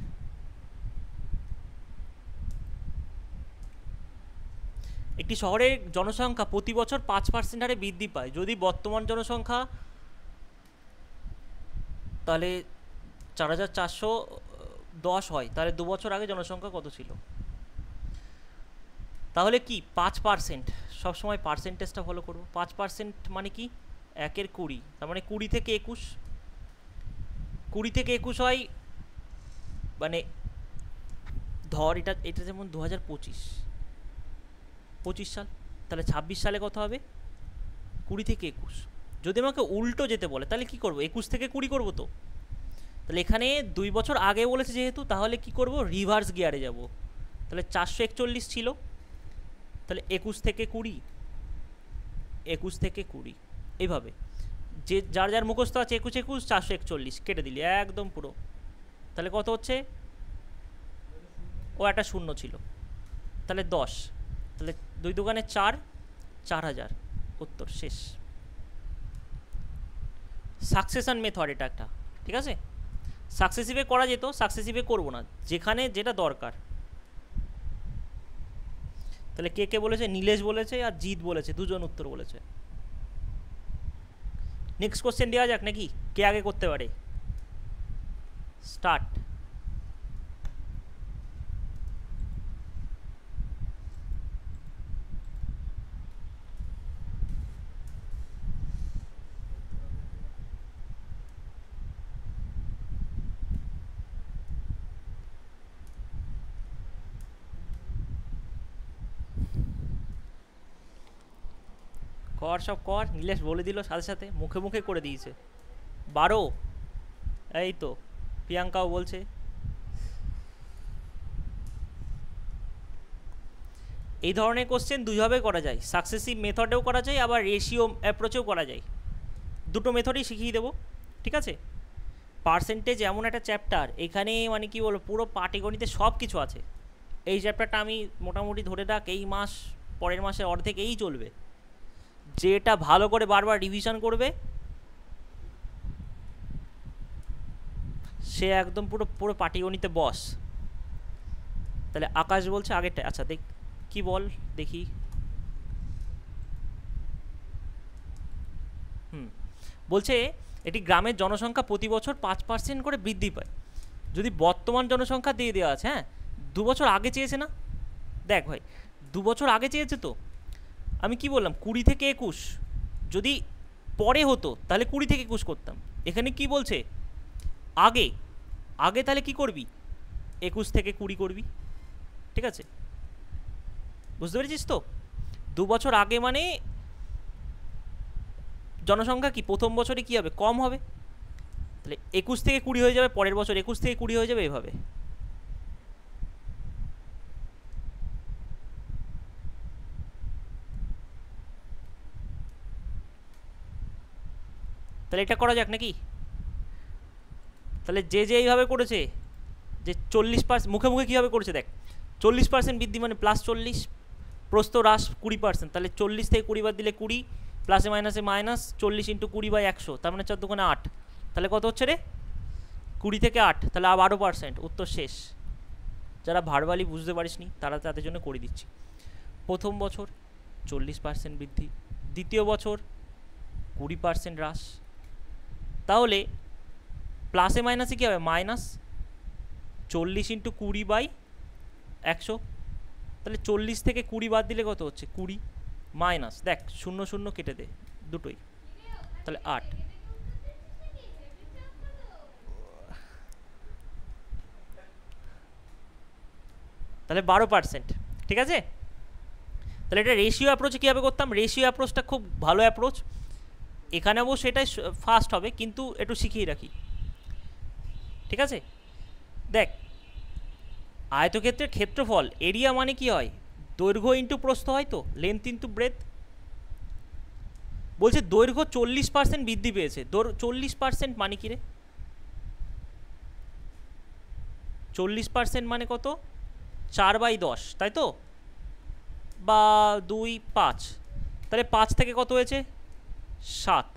একটি শহরের জনসংখ্যা প্রতি বছর 5% হারে বৃদ্ধি পায়, যদি বর্তমান জনসংখ্যা তাহলে 4410 হয়, তাহলে 2 বছর আগে জনসংখ্যা কত ছিল? তাহলে কি 5%, সবসময় পার্সেন্টেজটা ফলো করবো। 5% মানে কি? 1 এর 20, তার মানে 20 থেকে 21, 20 থেকে 21 হয়, মানে ধর এটা এটা যেমন 2025 সাল, তাহলে 26 সালে কত হবে? 20 থেকে 21। যদি আমাকে উল্টো যেতে বলে তাহলে কি করব? 21 থেকে 20 করব তো। তাহলে এখানে 2 বছর আগে বলেছে যেহেতু, তাহলে কি করব? রিভার্স গিয়ারে যাব। তাহলে 441 ছিল, তাহলে 21 থেকে 20, 21 থেকে 20, এইভাবে যে যার যার মুখস্থ আছে 21 21 441 কেটে দিলি একদম পুরো। তাহলে কত হচ্ছে? ও একটা শূন্য ছিল, তাহলে 10, তাহলে 2 দোকানে 4, 4000, উত্তর শেষ। সাকসেশন মেথড এটা একটা, ঠিক আছে? সাকসেসিভে করা যেত, সাকসেসিভে করবো না, যেখানে যেটা দরকার। তাহলে কে কে বলেছে? নীলেশ বলেছে আর জিৎ বলেছে, দুজন উত্তর বলেছে। নেক্সট কোশ্চেন দেওয়া যাক নাকি? কে আগে করতে পারে? স্টার্ট। কর, সব কর। নীলেশ বলে দিল সাথে সাথে, মুখে মুখে করে দিয়েছে। 12, এই তো প্রিয়াঙ্কাও বলছে। এই ধরনের কোশ্চেন দুইভাবে করা যায়, সাকসেসিভ মেথডেও করা যায়, আবার রেশিও অ্যাপ্রোচেও করা যায়। দুটো মেথডই শিখিয়ে দেবো, ঠিক আছে? পার্সেন্টেজ এমন একটা চ্যাপ্টার, এখানে মানে কি বলবো, পুরো পাটিগণিতে সব কিছু আছে। এই চ্যাপ্টারটা আমি মোটামুটি ধরে রাখ এই মাস, পরের মাসের অর্ধেক এই চলবে। যেটা ভালো করে বারবার রিভিশন করবে সে একদম পুরো পুরো পাটিগণিতে বস। তাহলে আকাশ বলছে আগেরটা, আচ্ছা দেখ কি বল দেখি। বলছে এটি গ্রামের জনসংখ্যা প্রতি বছর 5% করে বৃদ্ধি পায়। যদি বর্তমান জনসংখ্যা দিয়ে দেওয়া আছে, হ্যাঁ 2 বছর আগে চেয়েছে না, দেখ ভাই 2 বছর আগে চেয়েছে তো, আমি কি বললাম 20 থেকে 21, যদি পরে হতো তাহলে 20 থেকে 21 করতাম। এখানে কি বলছে আগে, আগে তাহলে কি করবি 21 থেকে 20 করবি, ঠিক আছে, বুঝতে পেরেছিস তো। 2 বছর আগে মানে জনসংখ্যা কি প্রথম বছরে কি হবে, কম হবে, তাহলে 21 থেকে 20 হয়ে যাবে, পরের বছর 21 থেকে 20 হয়ে যাবে, এভাবে। তাহলে এটা করা যাক নাকি। তাহলে যে যে এইভাবে করেছে, যে 40% মুখে মুখে কীভাবে করেছে দেখ, 40% বৃদ্ধি মানে +40, প্রস্থ হ্রাস 20%, তাহলে 40 থেকে 20 বাদ দিলে 20, প্লাসে মাইনাসে মাইনাস, 40 × 20/100, তার মানে 4 দুগুণে 8, তাহলে কত হচ্ছে রে 20 থেকে 8, তাহলে 12%, উত্তর শেষ। যারা ভার্বালি বুঝতে পারিসনি তারা তাদের জন্য করে দিচ্ছি। প্রথম বছর 40% বৃদ্ধি, দ্বিতীয় বছর 20% হ্রাস, তাহলে প্লাসে মাইনাসে কী হবে মাইনাস 40 × 20/100, তাহলে 40 থেকে 20 বাদ দিলে কত হচ্ছে 20, মাইনাস দেখ 0 0 কেটে দে দুটোই, তাহলে 8, তাহলে 12%, ঠিক আছে। তাহলে এটা রেশিও অ্যাপ্রোচে কীভাবে করতাম, রেশিও অ্যাপ্রোচটা খুব ভালো অ্যাপ্রোচ, এখানে অবশ্য এটাই ফাস্ট হবে কিন্তু একটু শিখিয়ে রাখি, ঠিক আছে। দেখ আয়তক্ষেত্রের ক্ষেত্রফল এরিয়া মানে কি হয়, দৈর্ঘ্য ইন্টু প্রস্থ হয় তো, লেন্থ ইন্টু ব্রেথ। বলছে দৈর্ঘ্য 40% বৃদ্ধি পেয়েছে, 40% মানে কি রে, 40% মানে কত 4/10, তাই তো, বা 2 5, তাহলে 5 থেকে কত হয়েছে 7।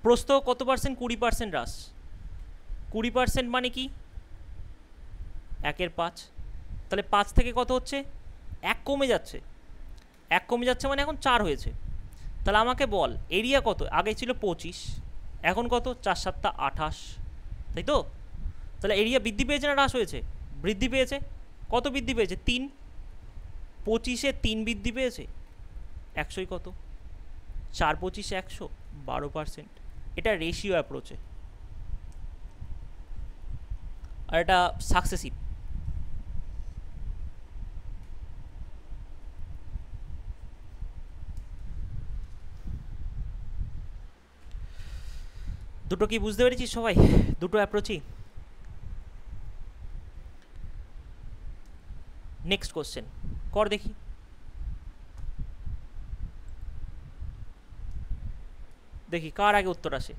প্রস্থ কত পার্সেন্ট, 20% হ্রাস, 20% মানে কি 1/5, তাহলে 5 থেকে কত হচ্ছে 1 কমে যাচ্ছে, 1 কমে যাচ্ছে মানে এখন 4 হয়েছে। তাহলে আমাকে বল এরিয়া কত, আগে ছিল 25, এখন কত 4 7 28, তাই তো। তাহলে এরিয়া বৃদ্ধি পেয়েছে না হ্রাস হয়েছে, বৃদ্ধি পেয়েছে, কত বৃদ্ধি পেয়েছে 3, 25-এ 3 বৃদ্ধি পেয়েছে, 100 কত 4 25 100, 12%। এটা রেশিও অ্যাপ্রোচে, আর এটা সাকসেসিভ। দুটো কি বুঝতে পেরেছিস সবাই, দুটো অ্যাপ্রোচই। নেক্সট কোশ্চেন কর দেখি, দেখি কার আগে উত্তর আসে।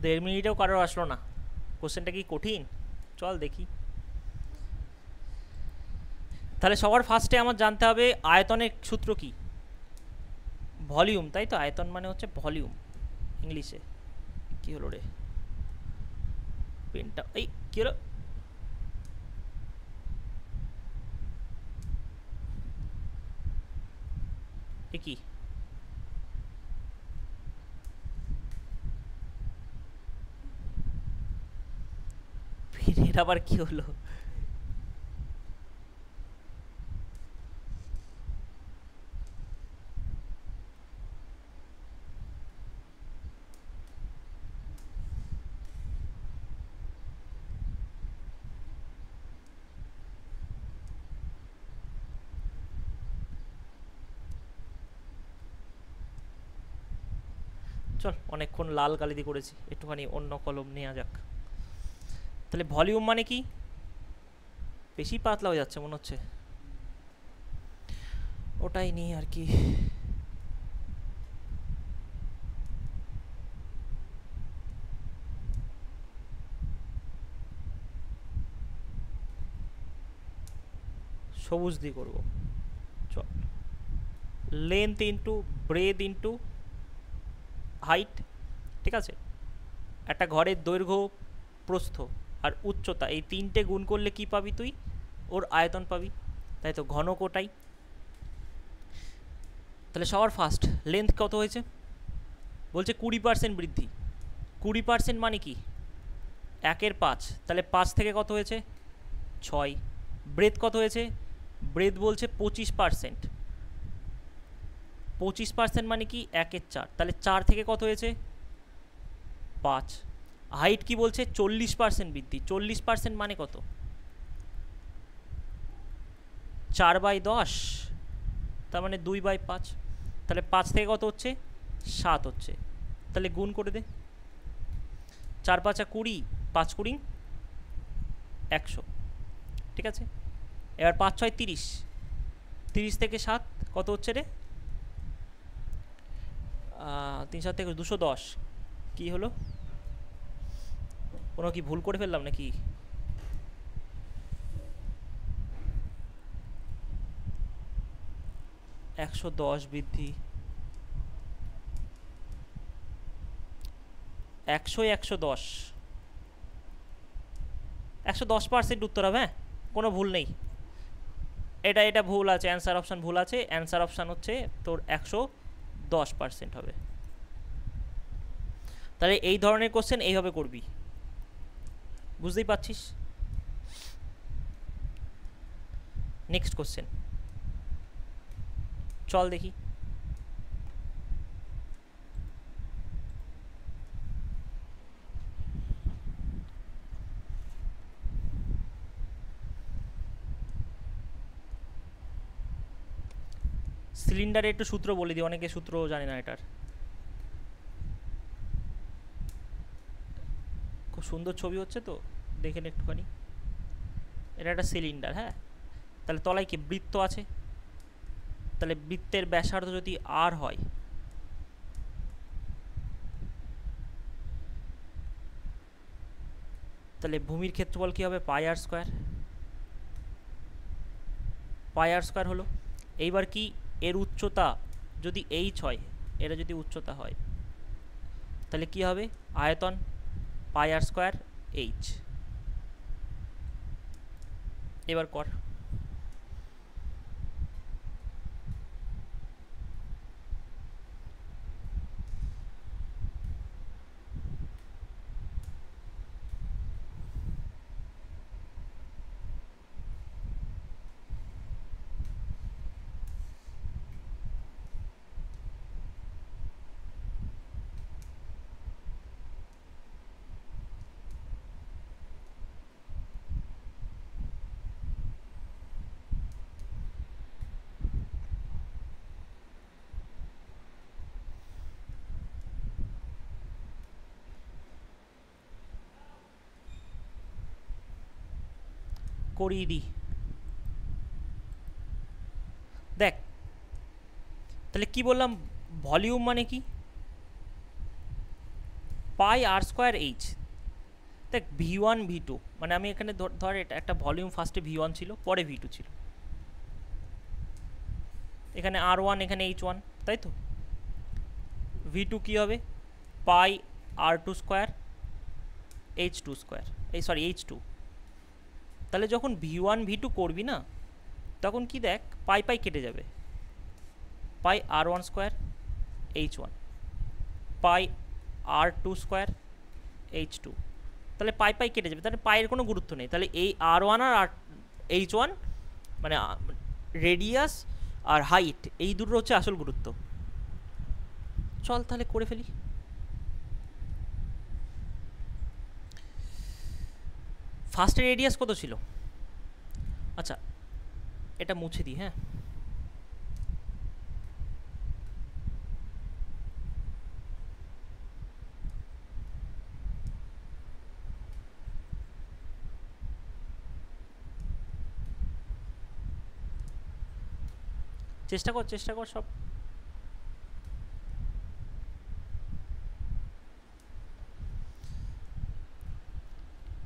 1.5 মিনিটেও কারোর আসলো না। কোশ্চেনটা কি কঠিন? চল দেখি। তাহলে সবার ফার্স্টে আমার জানতে হবে আয়তনের সূত্র কি? ভলিউম, তাই তো? আয়তন মানে হচ্ছে ভলিউম ইংলিশে। কি হলো রে পেনটা? এই কি হলো? এ কি? পেনের আবার কি হলো? চল, অনেকক্ষণ লাল কালি দিয়ে করেছি, একটুখানি অন্য কলম নেওয়া যাক। তাহলে ভলিউম মানে কি? বেশি পাতলা হয়ে যাচ্ছে মনে হচ্ছে, ওটাই নিই আর কি। সবুজ দিয়ে করবো। চল, length into breadth into height, ঠিক আছে? একটা ঘরের দৈর্ঘ্য, প্রস্থ আর উচ্চতা, এই তিনটে গুণ করলে কি পাবি তুই? ওর আয়তন পাবি, তাই তো? ঘনক ওটাই। তাহলে সবার ফার্স্ট লেন্থ কত হয়েছে? বলছে 20% বৃদ্ধি। 20% মানে কি? 1/5, তাহলে 5 থেকে কত হয়েছে? 6। ব্রেথ কত হয়েছে? ব্রেথ বলছে 25%। 25% মানে কি? 1/4, তাহলে 4 থেকে কত হয়েছে? 5। হাইট কি বলছে? 40% বৃদ্ধি। 40% মানে কত? 4/10, তার মানে 2/5। তাহলে 5 থেকে কত হচ্ছে? 7 হচ্ছে। তাহলে গুণ করে দে। 4 5 20, 5 20 100, ঠিক আছে? এবার 5 6 30, 30 থেকে 7 কত হচ্ছে রে? 3 7 থেকে 210। কি হলো? কোনো কি ভুল করে ফেললাম নাকি? 110 বৃদ্ধি, 110, 110% উত্তর হবে। হ্যাঁ, কোনো ভুল নেই। এটা ভুল আছে, অ্যান্সার অপশান ভুল আছে। অ্যান্সার অপশান হচ্ছে তোর 110% হবে। তাহলে এই ধরনের কোশ্চেন এইভাবে করবি, বুঝতেই পারছিস? নেক্সট কোশ্চেন চল দেখি। সিলিন্ডারে একটু সূত্র বলে দিই, অনেকে সূত্র জানে না এটার। খুব সুন্দর ছবি হচ্ছে তো, দেখেন একটুখানি। এটা একটা সিলিন্ডার, হ্যাঁ? তাহলে তলায় কি বৃত্ত আছে? তাহলে বৃত্তের ব্যাসার্ধ যদি আর হয়, তাহলে ভূমির ক্ষেত্রফল কি হবে? পাই আর স্কোয়ার। পাই আর স্কোয়ার হলো। এইবার কি এর উচ্চতা যদি এইচ হয়, এটা যদি উচ্চতা হয়, তাহলে কি হবে? আয়তন পাই আর স্কোয়ার এইচ। এবার কর। করিয়ে দিই। দেখ, তাহলে কি বললাম? ভলিউম মানে কি? পাই আর স্কোয়ার এইচ। দেখ V1 V2 মানে আমি এখানে ধর এটা একটা ভলিউম, ফার্স্টে V1 ছিল, পরে V2 ছিল, এখানে R1 এখানে H1, তাই তো। V2 কী হবে? পাই R2 square H2 square, sorry H2। তাহলে যখন V1 V2 করবি না, তখন কি দেখ, পাই পাই কেটে যাবে, পাই R1 স্কোয়ার H1, পাই R2 স্কোয়ার H2, তাহলে পাই পাই কেটে যাবে, তাহলে পায়ের কোনো গুরুত্ব নেই। তাহলে এই R1 আর H1 মানে রেডিয়াস আর হাইট, এই দুটোর হচ্ছে আসল গুরুত্ব। চল তাহলে করে ফেলি। ফার্স্টে রেডিয়াস কত ছিল? আচ্ছা এটা মুছে দিই, হ্যাঁ। চেষ্টা কর সব।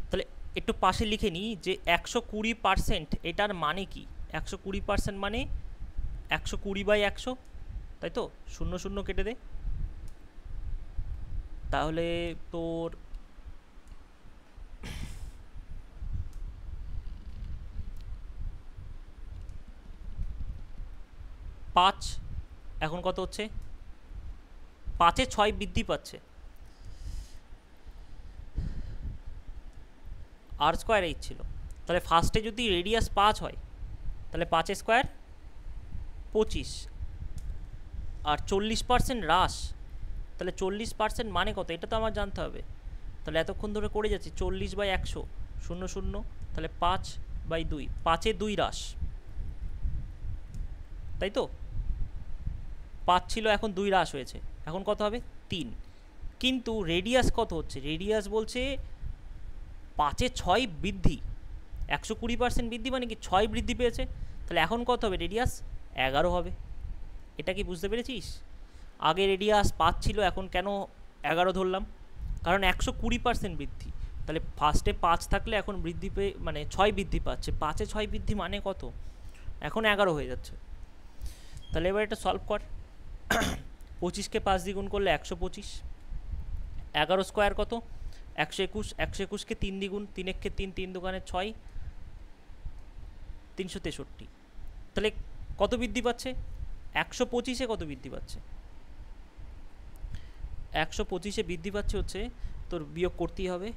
তাহলে একটু পাশে লিখে নিই যে 120%, এটার মানে কি? 120% মানে 120/100, তাই তো। 0 0 কেটে দে, তাহলে তোর 5, এখন কত হচ্ছে? 5-এ 6 বৃদ্ধি পাচ্ছে, আর স্কোয়ার এইচ ছিল। তাহলে ফার্স্টে যদি রেডিয়াস 5 হয়, তাহলে 5 স্কোয়ার 25, আর 40% হ্রাস, তাহলে 40% মানে কত? এটা তো আমার জানতে হবে। তাহলে এতক্ষণ ধরে করে যাচ্ছি 40/100, 0 0, তাহলে 5/2, 5-এ 2 হ্রাস, তাই তো। 5 ছিল, এখন 2 হ্রাস হয়েছে, এখন কত হবে? 3। কিন্তু রেডিয়াস কত হচ্ছে? রেডিয়াস বলছে 5-এ 6 বৃদ্ধি, 120% বৃদ্ধি মানে কি 6 বৃদ্ধি পেয়েছে, তাহলে এখন কত হবে? রেডিয়াস 11 হবে। এটা কি বুঝতে পেরেছিস? আগে রেডিয়াস 5 ছিল, এখন কেন 11 ধরলাম? কারণ 120% বৃদ্ধি। তাহলে ফার্স্টে 5 থাকলে এখন বৃদ্ধি পেয়ে মানে 6 বৃদ্ধি পাচ্ছে, 5-এ 6 বৃদ্ধি মানে কত? এখন 11 হয়ে যাচ্ছে। তাহলে এবার এটা সলভ কর। 25-কে 5 দিয়ে গুণ করলে 125, 11 স্কোয়ার কত? 121, 121-কে 3 দিয়ে গুণ, 3 1-কে 3, 3 দুগুণে 6, 363। তাহলে কত বৃদ্ধি পাচ্ছে? 125-এ কত বৃদ্ধি পাচ্ছে? 125-এ বৃদ্ধি পাচ্ছে হচ্ছে, তোর বিয়োগ করতেই হবে,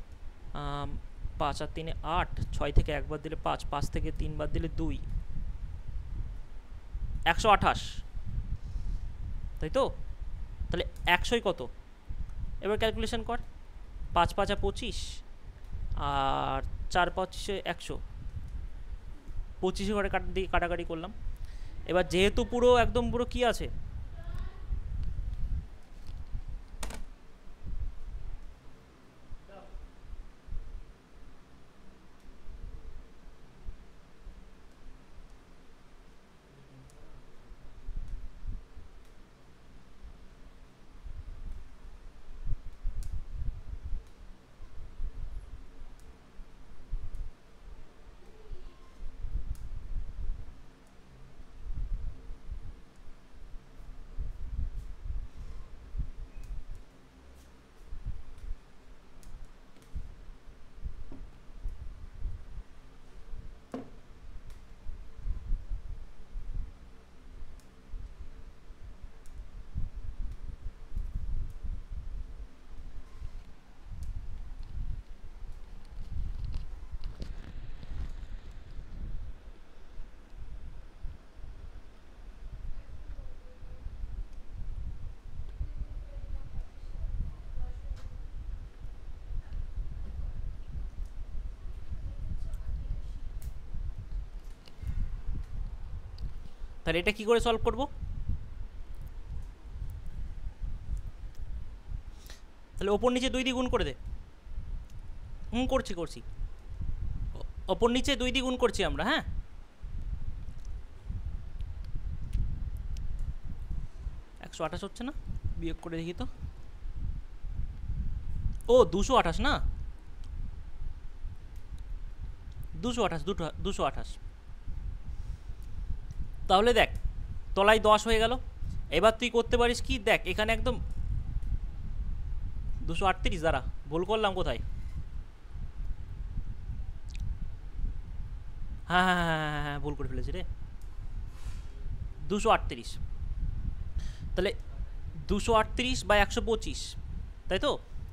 5 আর 3-এ 8, 6 থেকে 1 বাদ দিলে 5, 5 থেকে 3 বাদ দিলে 2, 128, তাই তো। তাহলে 100-ই কত? এবার ক্যালকুলেশন কর, 5 5 25, আর 4 25-এ 100, 25 ঘরে কাটাকাটি করলাম। এবার যেহেতু পুরো একদম পুরো কি আছে, তাহলে এটা কি করে সলভ করব? তাহলে ওপর নিচে 2 দিয়ে গুণ করে দে। করছি ওপর নিচে 2 দিয়ে গুণ করছি আমরা, হ্যাঁ। একশো 28 হচ্ছে না? বিয়োগ করে দেখি তো, ও 228 না, 228, 228। তাহলে দেখ তলায় 10 হয়ে গেল। এবার তুই করতে পারিস কি, দেখ এখানে একদম 238, দ্বারা ভুল করলাম কোথায়, হ্যাঁ হ্যাঁ হ্যাঁ হ্যাঁ হ্যাঁ ভুল করে ফেলেছি রে, 238। তাহলে 238/125, তাই তো।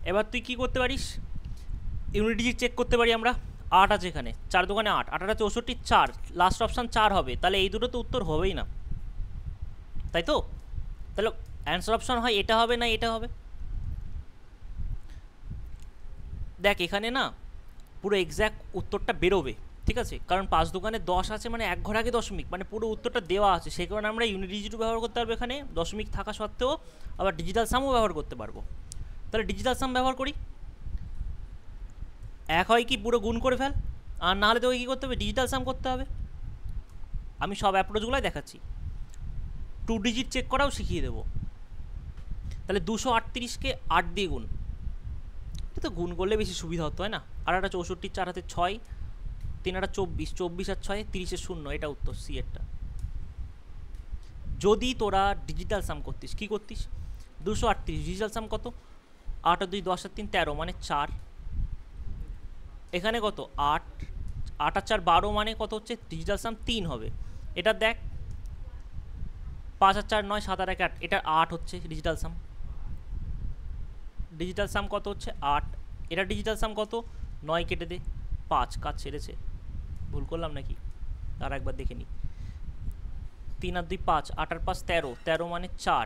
এবার তুই কি করতে পারিস, ইউনিট ডিজিট চেক করতে পারি আমরা। 8 আছে এখানে, 4 দোকানে 8, 8 64, 4, লাস্ট অপশান 4 হবে, তাহলে এই দুটো তো উত্তর হবেই না, তাই তো। তাহলে অ্যান্সার অপশান হয় এটা হবে না এটা হবে। দেখ এখানে না পুরো এক্স্যাক্ট উত্তরটা বেরোবে, ঠিক আছে, কারণ 5 দোকানে 10 আছে মানে এক ঘর আগে দশমিক, মানে পুরো উত্তরটা দেওয়া আছে, সেই কারণে আমরা ইউনিট ডিজিটও ব্যবহার করতে পারবো এখানে দশমিক থাকা সত্ত্বেও, আবার ডিজিটাল সামও ব্যবহার করতে পারবো। তাহলে ডিজিটাল সাম ব্যবহার করি, এক হয় কি পুরো গুণ করে ফেল, আর না হলে তোকে কী করতে হবে, ডিজিটাল সাম করতে হবে। আমি সব অ্যাপ্রোচগুলোই দেখাচ্ছি, 2 ডিজিট চেক করাও শিখিয়ে দেবো। তাহলে 238কে 8 দিয়ে গুণ, এটা তো গুণ করলে বেশি সুবিধা হতো, হয় না। আর একটা 64, 4 হাতে 6, 3 একটা 24, 24 আর 6 30, 0, এটা উত্তর সি এরটা। যদি তোরা ডিজিটাল সাম করতিস কি করতিস, 238 ডিজিটাল সাম কত, 8 আর 2 10 আর 3 13 মানে 4, এখানে কত 8, 8 আর 4 12 মানে কত হচ্ছে, ডিজিটাল সাম 3 হবে। এটা দেখ 5 আর 4 9, 7 আর 1 8, এটা 8 হচ্ছে ডিজিটাল সাম। ডিজিটাল সাম কত হচ্ছে 8, এটা ডিজিটাল সাম কত 9, কেটে দে 5, কাজ ছেড়েছে, ভুল করলাম নাকি, আর একবার দেখে নিই। 3 আর 2 5, 8 আর 5 13, 13 মানে 4,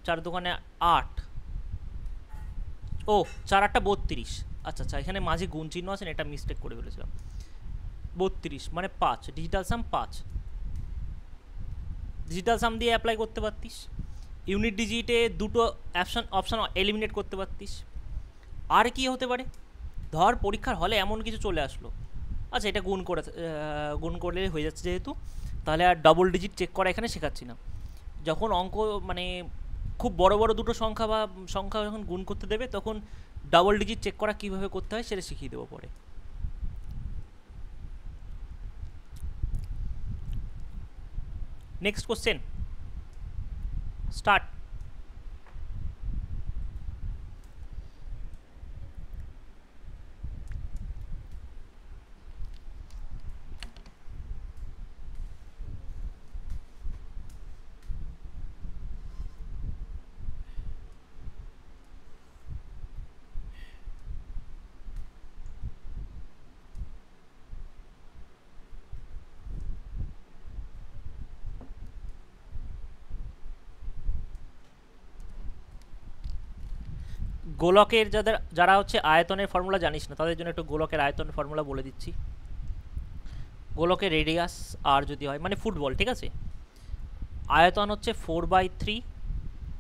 4 দোকানে 8, ও 4 8টা 32, আচ্ছা আচ্ছা এখানে মাঝে গুণ চিহ্ন আছে, এটা মিস্টেক করে ফেলেছিলাম, 32 মানে 5, ডিজিটাল সাম 5। ডিজিটাল সাম দিয়ে অ্যাপ্লাই করতে পারতিস, ইউনিট ডিজিটে দুটো অপশান এলিমিনেট করতে পারতিস। আর কি হতে পারে, ধর পরীক্ষার হলে এমন কিছু চলে আসলো, আচ্ছা এটা গুণ করলে হয়ে যাচ্ছে যেহেতু, তাহলে আর ডাবল ডিজিট চেক করা এখানে শেখাচ্ছি না। যখন অঙ্ক মানে খুব বড় বড় দুটো সংখ্যা যখন গুণ করতে দেবে, তখন ডাবল ডিজিট চেক করা কীভাবে করতে হয় সেটা শিখিয়ে দেবো পরে। Next question, start. গোলকের যারা হচ্ছে আয়তনের ফর্মুলা জানিস না, তাদের জন্য একটু গোলকের আয়তনের ফর্মুলা বলে দিচ্ছি। গোলকের রেডিয়াস আর যদি হয় মানে ফুটবল, ঠিক আছে, আয়তন হচ্ছে 4/3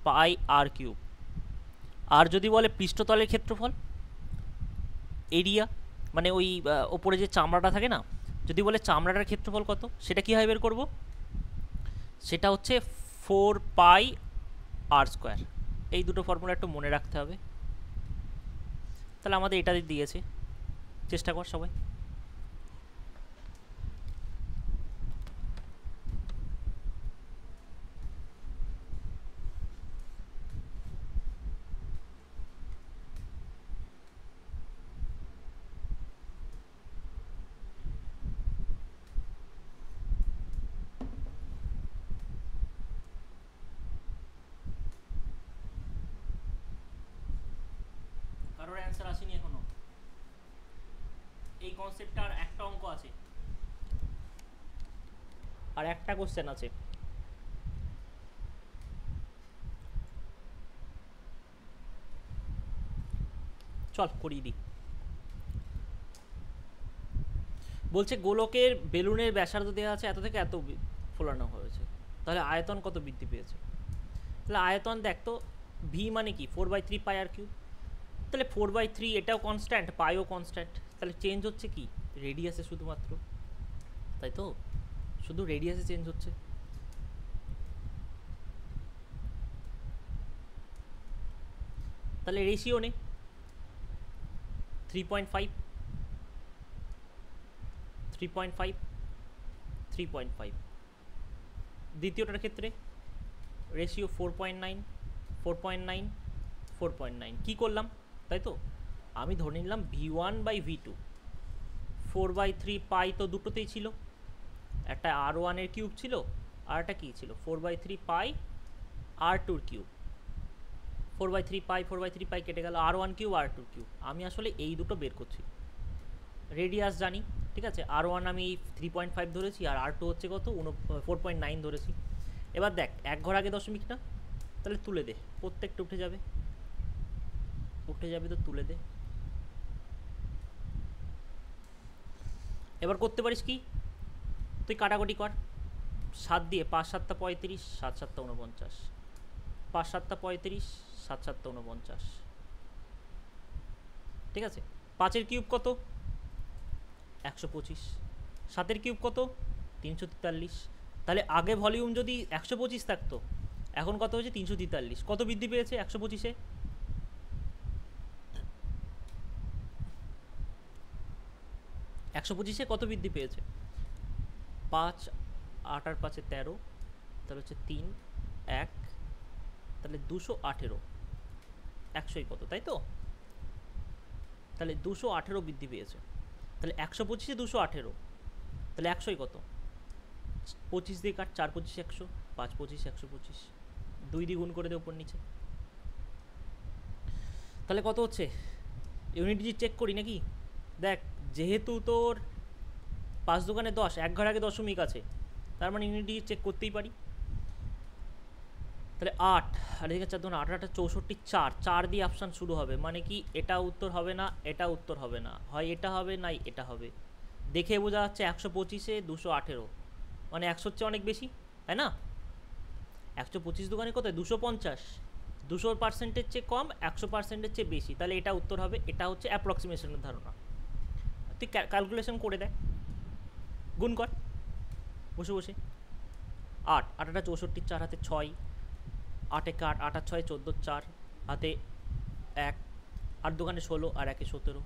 পাই আর কিউব। আর যদি বলে পৃষ্ঠতলের ক্ষেত্রফল, এরিয়া মানে ওই ওপরে যে চামড়াটা থাকে না, যদি বলে চামড়াটার ক্ষেত্রফল কত, সেটা কীভাবে বের করব, সেটা হচ্ছে 4πr²। এই দুটো ফর্মুলা একটু মনে রাখতে হবে। তাহলে আমাদের এটা দিয়েছে, চেষ্টা কর সবাই। কারোর অ্যান্সার আসেনি এখনো, এই কনসেপ্টটার একটা অঙ্ক আছে আর একটা কোশ্চেন আছে। চল করিয়ে দিই। বলছে গোলকের বেলুনের ব্যাসার্ধ দেওয়া আছে এত থেকে এত ফোলানো হয়েছে, তাহলে আয়তন কত বৃদ্ধি পেয়েছে। তাহলে আয়তন দেখ তো, ভি মানে কি 4/3 পাই আর কিউব, তাহলে 4/3 এটাও কনস্ট্যান্ট, পাইও কনস্ট্যান্ট, তাহলে চেঞ্জ হচ্ছে কি রেডিয়াসে শুধুমাত্র, তাই তো, শুধু রেডিয়াসে চেঞ্জ হচ্ছে। তাহলে রেশিও নেই, 3.5, 3.5, 3.5। দ্বিতীয়টার ক্ষেত্রে রেশিও 4.9, 4.9, 4.9। কী করলাম, তাই তো আমি ধরে নিলাম V1/V2 4/3 পাই, তো দুটোতেই ছিল, একটা R1-এর কিউব ছিল আর একটা কী ছিল 4/3 পাই R2-র কিউব। 4/3 পাই 4/3 পাই কেটে গেল, R1 কিউব R2 কিউব। আমি আসলে এই দুটো বের করছি, রেডিয়াস জানি, ঠিক আছে। R1 আমি 3.5 ধরেছি আর R2 হচ্ছে কত 4.9 ধরেছি। এবার দেখ এক ঘর আগে দশমিক না, তাহলে তুলে দে, প্রত্যেকটা উঠে যাবে, উঠে যাবে তো তুলে দে। এবার করতে পারিস কি, তুই কাটাকুটি কর, 7 দিয়ে 5 7 35, 7 7 49, 5 7 35, 7 7 49, ঠিক আছে। 5-এর কিউব কত 125, 7-এর কিউব কত 343। তাহলে আগে ভলিউম যদি 125 থাকতো, এখন কত হয়েছে 343। কত বৃদ্ধি পেয়েছে 125-এ, 125-এ কত বৃদ্ধি পেয়েছে 5 8 আর 5-এ 13, তাহলে হচ্ছে 3 1, তাহলে 218, 100-ই কত, তাই তো। তাহলে 218 বৃদ্ধি পেয়েছে, তাহলে 125-এ 218, তাহলে 100-ই কত 25 দিয়ে কাট, 4 25 100, 5 25 125, 2 দিয়ে গুণ করে দে উপর নিচে। তাহলে কত হচ্ছে, ইউনিট ডিজিট চেক করি নাকি। দেখ যেহেতু তোর 5 দোকানে 10, এক ঘর আগে দশমিক আছে, তার মানে ইউনিট ডিজিট চেক করতেই পারি। তাহলে 8 আর এদিকে 4 2 8 8 64, 4 4 দিয়ে অপশান শুরু হবে, মানে কি এটা উত্তর হবে না, এটা উত্তর হবে না, হয় এটা হবে নাই এটা হবে। দেখে বোঝা যাচ্ছে 125-এ 218, মানে 100-র চেয়ে অনেক বেশি, তাই না। 125 দোকানে কত 250, 200%-এর চেয়ে কম, 100%-এর চেয়ে বেশি, তাহলে এটা উত্তর হবে। এটা হচ্ছে অ্যাপ্রক্সিমেশনের ধারণা। তুই ক্যালকুলেশন করে দেখ, গুণ কর বসে বসে। 8 8 8 64, 4 হাতে 6, 8 1 8, 8 আর 6 14, 4 হাতে 1, 8 দোকানে 16 আর 1-এ 17।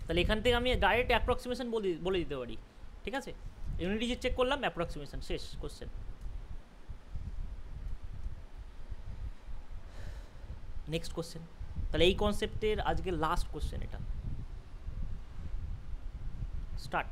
তাহলে এখান থেকে আমি ডাইরেক্ট অ্যাপ্রক্সিমেশন বলে দিতে পারি, ঠিক আছে। ইউনিট ডিজিট চেক করলাম, অ্যাপ্রক্সিমেশন শেষ কোশ্চেন। নেক্সট কোশ্চেন, তাহলে এই কনসেপ্টের আজকে লাস্ট কোশ্চেন, এটা স্টার্ট।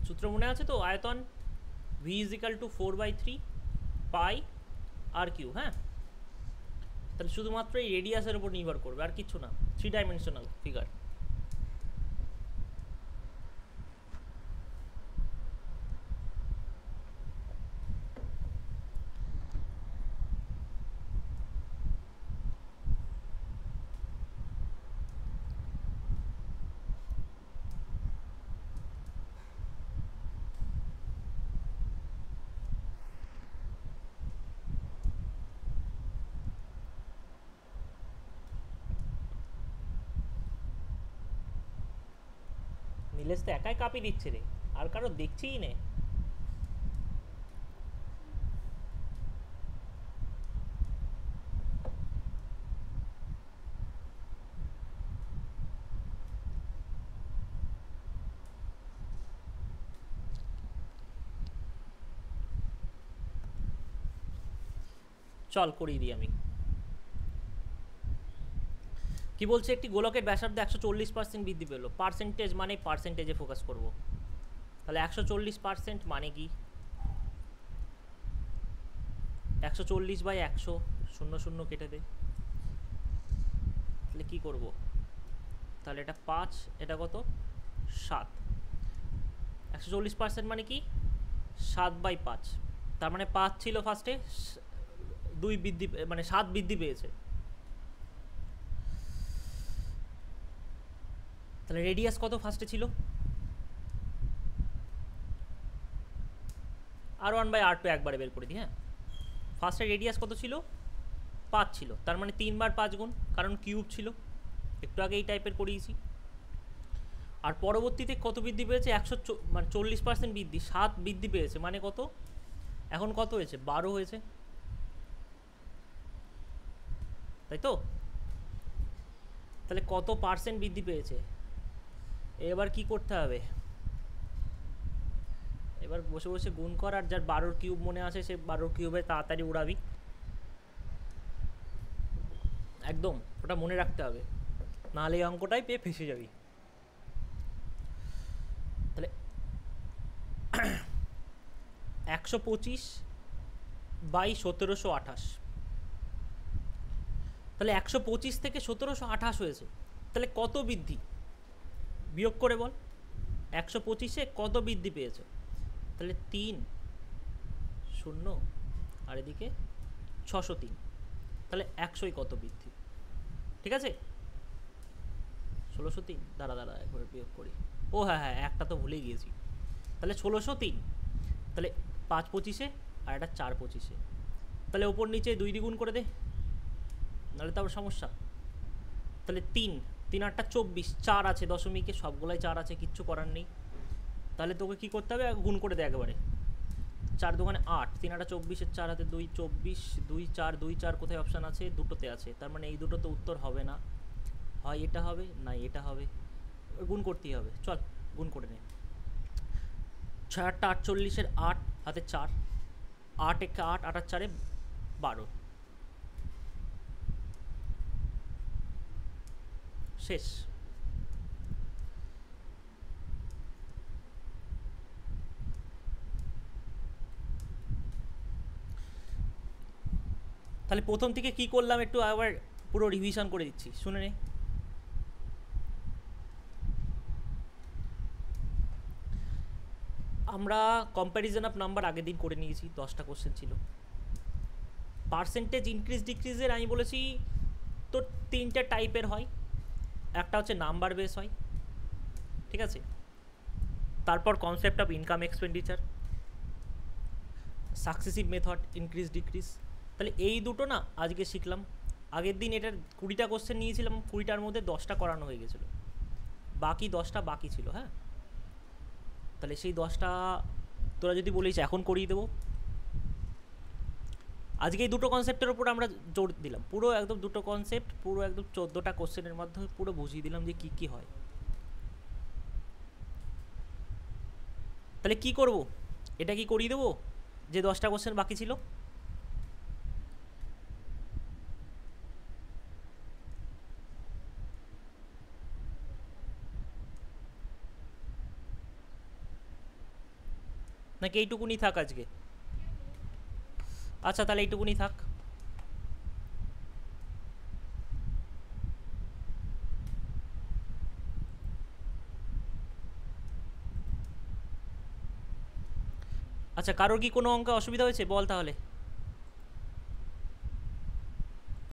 সূত্র মনে আছে তো, আয়তন v = 4/3 পাই আর কিউ। হ্যাঁ, তাহলে শুধুমাত্র এই রেডিয়াসের উপর নির্ভর করবে, আর কিছু না, 3 ডাইমেনশনাল ফিগার। নীলেশ তো একাই কাঁপি দিচ্ছে রে, আর কারো দেখছিই নে। চল করিয়ে দিই আমি। কি বলছে, একটি গোলকের ব্যাসার্ধ 140% বৃদ্ধি পেল। পার্সেন্টেজ মানে পার্সেন্টেজে ফোকাস করব। তাহলে 140% মানে কি, 140/100, 0 0 কেটে দে। তাহলে কী করব, তাহলে এটা 5, এটা কত 7। 140% মানে কি 7/5, তার মানে 5 ছিল ফার্স্টে, 2 বৃদ্ধি মানে 7 বৃদ্ধি পেয়েছে। তাহলে রেডিয়াস কত ফার্স্টে ছিল, R1/R2 একবারে বের করে দিই। হ্যাঁ, ফার্স্টে রেডিয়াস কত ছিল 5 ছিল, তার মানে 3 বার 5 গুণ, কারণ কিউব ছিল, একটু আগে এই টাইপের করিয়েছি। আর পরবর্তীতে কত বৃদ্ধি পেয়েছে? 100 মানে 40% বৃদ্ধি, 7 বৃদ্ধি পেয়েছে, মানে কত? এখন কত হয়েছে? 12 হয়েছে, তাই তো? তাহলে কত পার্সেন্ট বৃদ্ধি পেয়েছে? এবার কি করতে হবে? এবার বসে বসে গুণ কর, আর যার 12 কিউব মনে আছে সে 12 কিউবে তাড়াতাড়ি উড়াবি, একদম ওটা মনে রাখতে হবে, নাহলে এই অঙ্কটাই পেয়ে ফেসে যাবি। তাহলে 125 বাই 1728, তাহলে 125 থেকে 1728 হয়েছে, তাহলে কত বৃদ্ধি? বিয়োগ করে বল, 125-এ কত বৃদ্ধি পেয়েছে? তাহলে 3 শূন্য আর এদিকে 603, তাহলে 100-ই কত বৃদ্ধি? ঠিক আছে, 1603, দাঁড়া একবার বিয়োগ করি, ও হ্যাঁ হ্যাঁ একটা তো ভুলেই গিয়েছি, তাহলে 1603, তাহলে 5 25-এ আর একটা 4 25-এ, তাহলে ওপর নিচে 2 দ্বিগুণ করে দে, নাহলে তো আবার সমস্যা। তাহলে 3 3 8টা 24, 4 আছে দশমিকে, সবগুলাই 4 আছে, কিচ্ছু করার নেই। তাহলে তোকে কী করতে হবে? গুণ করে দে একেবারে, 4 দোকানে 8, 3 8টা 24, 4 হাতে 2, 24, 2 4, 2 4 কোথায় অপশান আছে? দুটোতে আছে, তার মানে এই দুটো তো উত্তর হবে না, হয় এটা হবে না এটা হবে, গুণ করতেই হবে। চল গুণ করে নে, 6 8টা 48-এর 8 হাতে 4, 8 1 8, 8 আর 4-এ 12, শেষ। তাহলে প্রথম থেকে কি করলাম একটু আবার পুরো রিভিশন করে দিচ্ছি, শুনে নে। আমরা কম্প্যারিজন অফ নাম্বার আগের দিন করে নিয়েছি, 10টা কোশ্চেন ছিল। পার্সেন্টেজ ইনক্রিজ ডিক্রিজের আমি বলেছি তো 3টে টাইপের হয়, একটা হচ্ছে নাম্বার বেস হয়, ঠিক আছে, তারপর concept of income expenditure, successive method increase decrease. তাহলে এই দুটো না আজকে শিখলাম, আগের দিন এটার 20টা কোশ্চেন নিয়েছিলাম, 20টার মধ্যে 10টা করানো হয়ে গেছিলো, বাকি 10টা বাকি ছিল। হ্যাঁ, তাহলে সেই 10টা তোরা যদি বলিস এখন করিয়ে দেবো। আজকে এই দুটো কনসেপ্টের ওপর আমরা জোর দিলাম, পুরো একদম দুটো কনসেপ্ট, পুরো একদম 14টা কোশ্চেনের মাধ্যমে পুরো বুঝিয়ে দিলাম যে কী কী হয়। তাহলে কি করব? এটা কি করিয়ে দেবো যে 10টা কোশ্চেন বাকি ছিল? নাকি এইটুকুনি থাক আজকে? আচ্ছা তাহলে এইটুকুনি থাক। আচ্ছা, কারোর কি কোনো অঙ্কে অসুবিধা হয়েছে বল তাহলে।